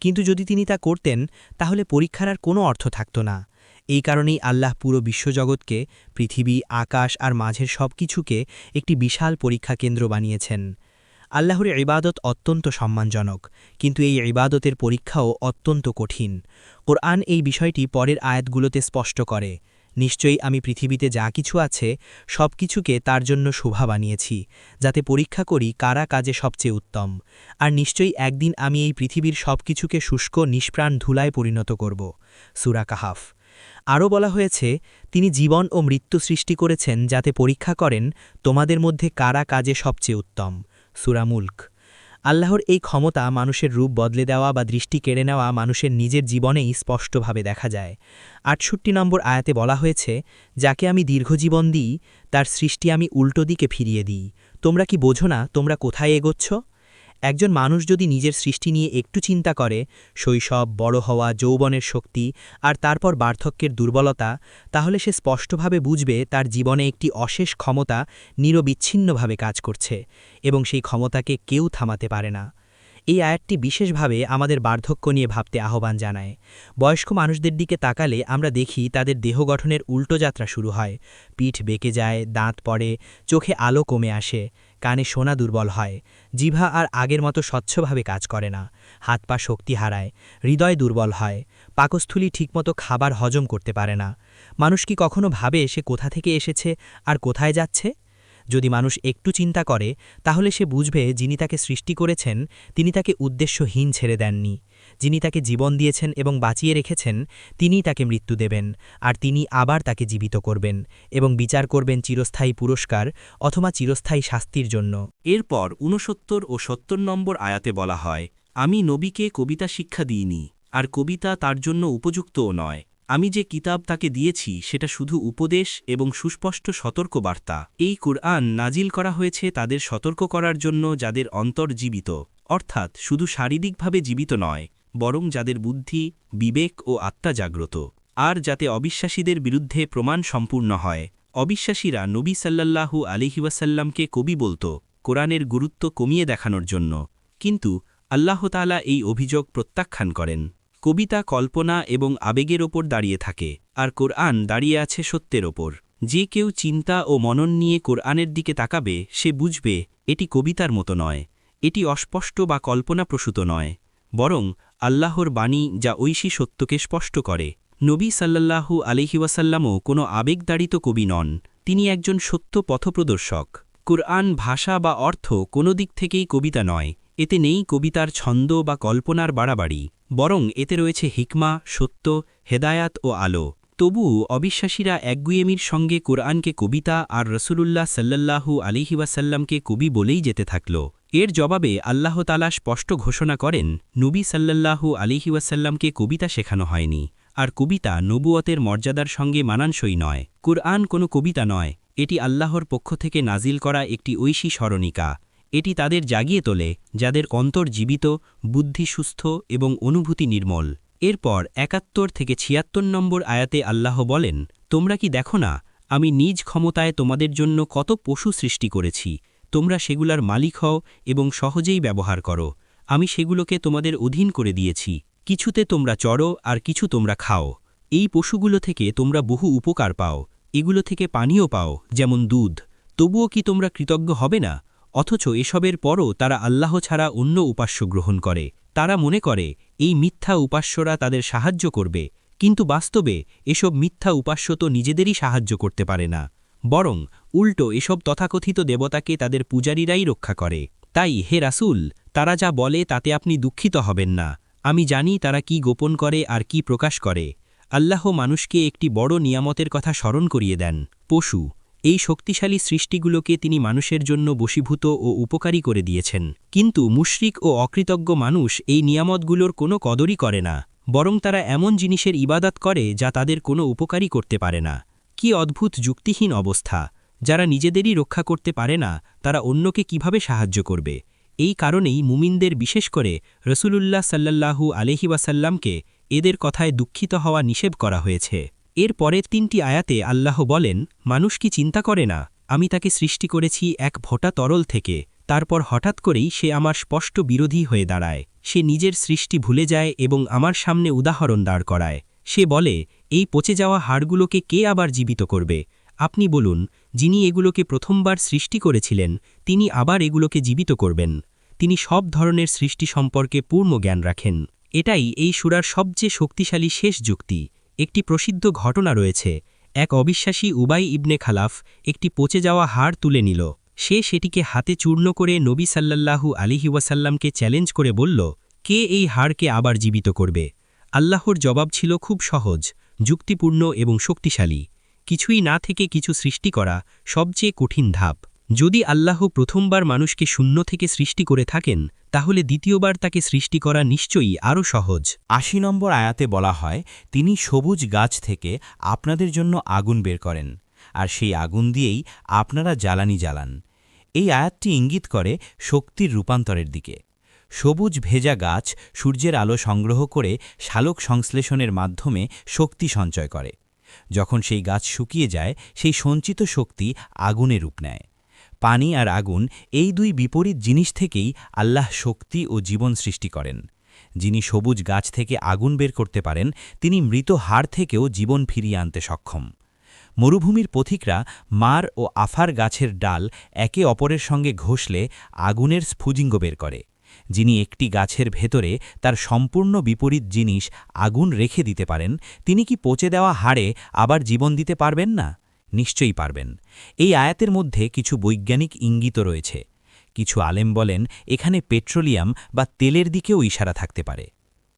কিন্তু যদি তিনি তা করতেন তাহলে পরীক্ষার আর কোনো অর্থ থাকত না। এই কারণেই আল্লাহ পুরো বিশ্বজগৎকে, পৃথিবী, আকাশ আর মাঝের সব কিছুকে একটি বিশাল পরীক্ষা কেন্দ্র বানিয়েছেন। আল্লাহর ইবাদত অত্যন্ত সম্মানজনক, কিন্তু এই ইবাদতের পরীক্ষাও অত্যন্ত কঠিন। কোরআন এই বিষয়টি পরের আয়াতগুলোতে স্পষ্ট করে, নিশ্চয়ই আমি পৃথিবীতে যা কিছু আছে সব কিছুকে তার জন্য শোভা বানিয়েছি, যাতে পরীক্ষা করি কারা কাজে সবচেয়ে উত্তম। আর নিশ্চয়ই একদিন আমি এই পৃথিবীর সব কিছুকে শুষ্ক নিষ্প্রাণ ধুলায় পরিণত করব। সূরা কাহাফ। আরও বলা হয়েছে, তিনি জীবন ও মৃত্যু সৃষ্টি করেছেন যাতে পরীক্ষা করেন তোমাদের মধ্যে কারা কাজে সবচেয়ে উত্তম। সূরা মুলক। আল্লাহর এই ক্ষমতা মানুষের রূপ বদলে দেওয়া বা দৃষ্টি কেড়ে নেওয়া মানুষের নিজের জীবনেই স্পষ্টভাবে দেখা যায়। ৬৮ নম্বর আয়াতে বলা হয়েছে, যাকে আমি দীর্ঘজীবন দিই তার সৃষ্টি আমি উল্টো দিকে ফিরিয়ে দিই। তোমরা কি বোঝো না তোমরা কোথায় এগোচ্ছ? একজন মানুষ যদি নিজের সৃষ্টি নিয়ে একটু চিন্তা করে, শৈশব, বড় হওয়া, যৌবনের শক্তি আর তারপর বার্ধক্যের দুর্বলতা, তাহলে সে স্পষ্টভাবে বুঝবে তার জীবনে একটি অশেষ ক্ষমতা নিরবিচ্ছিন্নভাবে কাজ করছে এবং সেই ক্ষমতাকে কেউ থামাতে পারে না। এই আয়াতটি বিশেষভাবে আমাদের বার্ধক্য নিয়ে ভাবতে আহ্বান জানায়। বয়স্ক মানুষদের দিকে তাকালে আমরা দেখি তাদের দেহ গঠনের উল্টো যাত্রা শুরু হয়। পিঠ বেঁকে যায়, দাঁত পড়ে, চোখে আলো কমে আসে, কানে শোনা দুর্বল হয়, জিহ্বা আর আগের মতো স্বচ্ছভাবে কাজ করে না, হাত পা শক্তি হারায়, হৃদয় দুর্বল হয়, পাকস্থলী ঠিকমতো খাবার হজম করতে পারে না। মানুষ কি কখনো ভাবে সে কোথা থেকে এসেছে আর কোথায় যাচ্ছে? যদি মানুষ একটু চিন্তা করে, তাহলে সে বুঝবে যিনি তাকে সৃষ্টি করেছেন তিনি তাকে উদ্দেশ্যহীন ছেড়ে দেননি। যিনি তাকে জীবন দিয়েছেন এবং বাঁচিয়ে রেখেছেন তিনিই তাকে মৃত্যু দেবেন, আর তিনি আবার তাকে জীবিত করবেন এবং বিচার করবেন চিরস্থায়ী পুরস্কার অথবা চিরস্থায়ী শাস্তির জন্য। এরপর ৬৯ ও ৭০ নম্বর আয়াতে বলা হয়, আমি নবীকে কবিতা শিক্ষা দিইনি, আর কবিতা তার জন্য উপযুক্তও নয়। আমি যে কিতাব তাকে দিয়েছি সেটা শুধু উপদেশ এবং সুস্পষ্ট সতর্কবার্তা। এই কুরআন নাজিল করা হয়েছে তাদের সতর্ক করার জন্য যাদের অন্তর জীবিত, অর্থাৎ শুধু শারীরিকভাবে জীবিত নয়, বরং যাদের বুদ্ধি, বিবেক ও আত্মা জাগ্রত, আর যাতে অবিশ্বাসীদের বিরুদ্ধে প্রমাণ সম্পূর্ণ হয়। অবিশ্বাসীরা নবী সাল্লাল্লাহু আলাইহি ওয়াসাল্লামকে কবি বলত কোরআনের গুরুত্ব কমিয়ে দেখানোর জন্য, কিন্তু আল্লাহ তাআলা এই অভিযোগ প্রত্যাখ্যান করেন। কবিতা কল্পনা এবং আবেগের ওপর দাঁড়িয়ে থাকে, আর কোরআন দাঁড়িয়ে আছে সত্যের ওপর। যে কেউ চিন্তা ও মনন নিয়ে কোরআনের দিকে তাকাবে সে বুঝবে এটি কবিতার মতো নয়, এটি অস্পষ্ট বা কল্পনাপ্রসূত নয়, বরং আল্লাহর বাণী যা ঐশী সত্যকে স্পষ্ট করে। নবী সাল্লাল্লাহু আলাইহি ওয়াসাল্লামও কোনো আবেগতাড়িত কবি নন, তিনি একজন সত্য পথপ্রদর্শক। কুরআন ভাষা বা অর্থ কোনো দিক থেকেই কবিতা নয়, এতে নেই কবিতার ছন্দ বা কল্পনার বাড়াবাড়ি, বরং এতে রয়েছে হিকমা, সত্য, হেদায়াত ও আলো। তবুও অবিশ্বাসীরা একগুয়েমির সঙ্গে কোরআনকে কবিতা আর রসুলুল্লাহ সাল্লাল্লাহু আলাইহি ওয়াসাল্লামকে কবি বলেই যেতে থাকল। এর জবাবে আল্লাহ তাআলা স্পষ্ট ঘোষণা করেন, নবী সাল্লাল্লাহু আলাইহি ওয়াসাল্লামকে কবিতা শেখানো হয়নি, আর কবিতা নবুয়তের মর্যাদার সঙ্গে মানানসই নয়। কুরআন কোনো কবিতা নয়, এটি আল্লাহর পক্ষ থেকে নাজিল করা একটি ঐশী স্মরণিকা। এটি তাদের জাগিয়ে তোলে যাদের অন্তর জীবিত, বুদ্ধি সুস্থ এবং অনুভূতি নির্মল। এরপর ৭১ থেকে ৭৬ নম্বর আয়াতে আল্লাহ বলেন, তোমরা কি দেখো না আমি নিজ ক্ষমতায় তোমাদের জন্য কত পশু সৃষ্টি করেছি, তোমরা সেগুলার মালিক হও এবং সহজেই ব্যবহার করো। আমি সেগুলোকে তোমাদের অধীন করে দিয়েছি, কিছুতে তোমরা চড়ো আর কিছু তোমরা খাও। এই পশুগুলো থেকে তোমরা বহু উপকার পাও, এগুলো থেকে পানীয় পাও, যেমন দুধ। তবুও কি তোমরা কৃতজ্ঞ হবে না? অথচ এসবের পরও তারা আল্লাহ ছাড়া অন্য উপাস্য গ্রহণ করে। তারা মনে করে এই মিথ্যা উপাস্যরা তাদের সাহায্য করবে, কিন্তু বাস্তবে এসব মিথ্যা উপাস্য তো নিজেদেরই সাহায্য করতে পারে না, বরং উল্টো এসব তথাকথিত দেবতাকে তাদের পূজারীরাই রক্ষা করে। তাই হে রাসূল, তারা যা বলে তাতে আপনি দুঃখিত হবেন না, আমি জানি তারা কি গোপন করে আর কি প্রকাশ করে। আল্লাহ মানুষকে একটি বড় নিয়ামতের কথা স্মরণ করিয়ে দেন, পশু। এই শক্তিশালী সৃষ্টিগুলোকে তিনি মানুষের জন্য বশীভূত ও উপকারী করে দিয়েছেন, কিন্তু মুশরিক ও অকৃতজ্ঞ মানুষ এই নিয়ামতগুলোর কোনো কদরই করে না, বরং তারা এমন জিনিসের ইবাদত করে যা তাদের কোনো উপকারই করতে পারে না। কি অদ্ভুত যুক্তিহীন অবস্থা! যারা নিজেদেরই রক্ষা করতে পারে না তারা অন্যকে কিভাবে সাহায্য করবে? এই কারণেই মুমিনদের, বিশেষ করে রসুলুল্লাহ সাল্লাল্লাহু আলাইহি ওয়াসাল্লামকে এদের কথায় দুঃখিত হওয়া নিষেধ করা হয়েছে। এর পরের ৩টি আয়াতে আল্লাহ বলেন, মানুষ কি চিন্তা করে না আমি তাকে সৃষ্টি করেছি এক ভোঁটা তরল থেকে, তারপর হঠাৎ করেই সে আমার স্পষ্ট বিরোধী হয়ে দাঁড়ায়। সে নিজের সৃষ্টি ভুলে যায় এবং আমার সামনে উদাহরণ দাঁড় করায়। সে বলে, এই পচে যাওয়া হাড়গুলোকে কে আবার জীবিত করবে? আপনি বলুন, যিনি এগুলোকে প্রথমবার সৃষ্টি করেছিলেন তিনি আবার এগুলোকে জীবিত করবেন। তিনি সব ধরনের সৃষ্টি সম্পর্কে পূর্ণ জ্ঞান রাখেন। এটাই এই সূরার সবচেয়ে শক্তিশালী শেষ যুক্তি। একটি প্রসিদ্ধ ঘটনা রয়েছে, এক অবিশ্বাসী উবাই ইবনে খালাফ একটি পচে যাওয়া হাড় তুলে নিল। সে সেটিকে হাতে চূর্ণ করে নবী সাল্লাল্লাহু আলাইহি ওয়াসাল্লামকে চ্যালেঞ্জ করে বলল, কে এই হাড়কে আবার জীবিত করবে? আল্লাহর জবাব ছিল খুব সহজ, যুক্তিপূর্ণ এবং শক্তিশালী। কিছুই না থেকে কিছু সৃষ্টি করা সবচেয়ে কঠিন ধাপ। যদি আল্লাহ প্রথমবার মানুষকে শূন্য থেকে সৃষ্টি করে থাকেন, তাহলে দ্বিতীয়বার তাকে সৃষ্টি করা নিশ্চয়ই আরও সহজ। ৮০ নম্বর আয়াতে বলা হয়, তিনি সবুজ গাছ থেকে আপনাদের জন্য আগুন বের করেন, আর সেই আগুন দিয়েই আপনারা জ্বালানি জ্বালান। এই আয়াতটি ইঙ্গিত করে শক্তির রূপান্তরের দিকে। সবুজ ভেজা গাছ সূর্যের আলো সংগ্রহ করে সালোক সংশ্লেষণের মাধ্যমে শক্তি সঞ্চয় করে। যখন সেই গাছ শুকিয়ে যায়, সেই সঞ্চিত শক্তি আগুনে রূপ নেয়। পানি আর আগুন, এই দুই বিপরীত জিনিস থেকেই আল্লাহ শক্তি ও জীবন সৃষ্টি করেন। যিনি সবুজ গাছ থেকে আগুন বের করতে পারেন, তিনি মৃত হাড় থেকেও জীবন ফিরিয়ে আনতে সক্ষম। মরুভূমির পথিকরা মার ও আফার গাছের ডাল একে অপরের সঙ্গে ঘষলে আগুনের স্ফুলিঙ্গ বের করে। যিনি একটি গাছের ভেতরে তার সম্পূর্ণ বিপরীত জিনিস আগুন রেখে দিতে পারেন, তিনি কি পচে দেওয়া হাড়ে আবার জীবন দিতে পারবেন না? নিশ্চয়ই পারবেন। এই আয়াতের মধ্যে কিছু বৈজ্ঞানিক ইঙ্গিত রয়েছে। কিছু আলেম বলেন এখানে পেট্রোলিয়াম বা তেলের দিকেও ইশারা থাকতে পারে।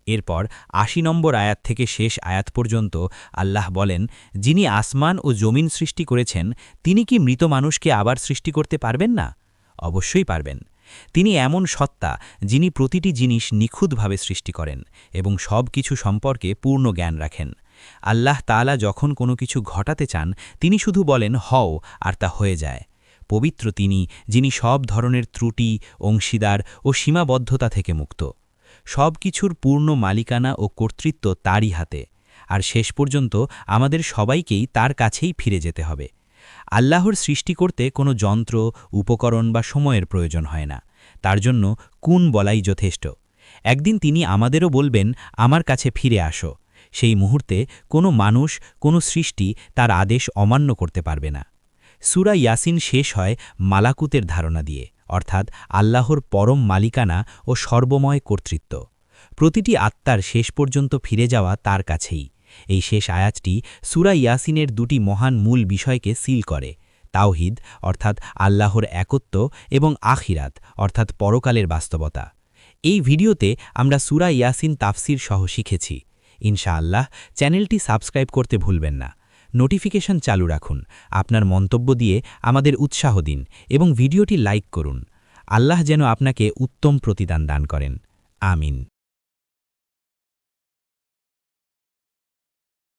এরপর ৮০ নম্বর আয়াত থেকে শেষ আয়াত পর্যন্ত আল্লাহ বলেন, যিনি আসমান ও জমিন সৃষ্টি করেছেন, তিনি কি মৃত মানুষকে আবার সৃষ্টি করতে পারবেন না? অবশ্যই পারবেন। তিনি এমন সত্তা, যিনি প্রতিটি জিনিস নিখুঁতভাবে সৃষ্টি করেন এবং সব কিছু সম্পর্কে পূর্ণ জ্ঞান রাখেন। আল্লাহ তাআলা যখন কোনো কিছু ঘটাতে চান, তিনি শুধু বলেন হও, আর তা হয়ে যায়। পবিত্র তিনি, যিনি সব ধরনের ত্রুটি, অংশীদার ও সীমাবদ্ধতা থেকে মুক্ত। সব কিছুর পূর্ণ মালিকানা ও কর্তৃত্ব তারই হাতে, আর শেষ পর্যন্ত আমাদের সবাইকেই তার কাছেই ফিরে যেতে হবে। আল্লাহর সৃষ্টি করতে কোনো যন্ত্র, উপকরণ বা সময়ের প্রয়োজন হয় না। তার জন্য কুন বলাই যথেষ্ট। একদিন তিনি আমাদেরও বলবেন, আমার কাছে ফিরে আসো। সেই মুহূর্তে কোনো মানুষ, কোনো সৃষ্টি তার আদেশ অমান্য করতে পারবে না। সূরা ইয়াসিন শেষ হয় মালাকুতের ধারণা দিয়ে, অর্থাৎ আল্লাহর পরম মালিকানা ও সর্বময় কর্তৃত্ব। প্রতিটি আত্মার শেষ পর্যন্ত ফিরে যাওয়া তার কাছেই। এই শেষ আয়াতটি সূরা ইয়াসিনের দুটি মহান মূল বিষয়কে সিল করে: তাওহীদ অর্থাৎ আল্লাহর একত্ব এবং আখিরাত অর্থাৎ পরকালের বাস্তবতা। এই ভিডিওতে আমরা সূরা ইয়াসিন তাফসির সহ শিখেছি। ইনশাআল্লাহ চ্যানেলটি সাবস্ক্রাইব করতে ভুলবেন না। নোটিফিকেশন চালু রাখুন। আপনার মন্তব্য দিয়ে আমাদের উৎসাহ দিন এবং ভিডিওটি লাইক করুন। আল্লাহ যেন আপনাকে উত্তম প্রতিদান দান করেন। আমিন।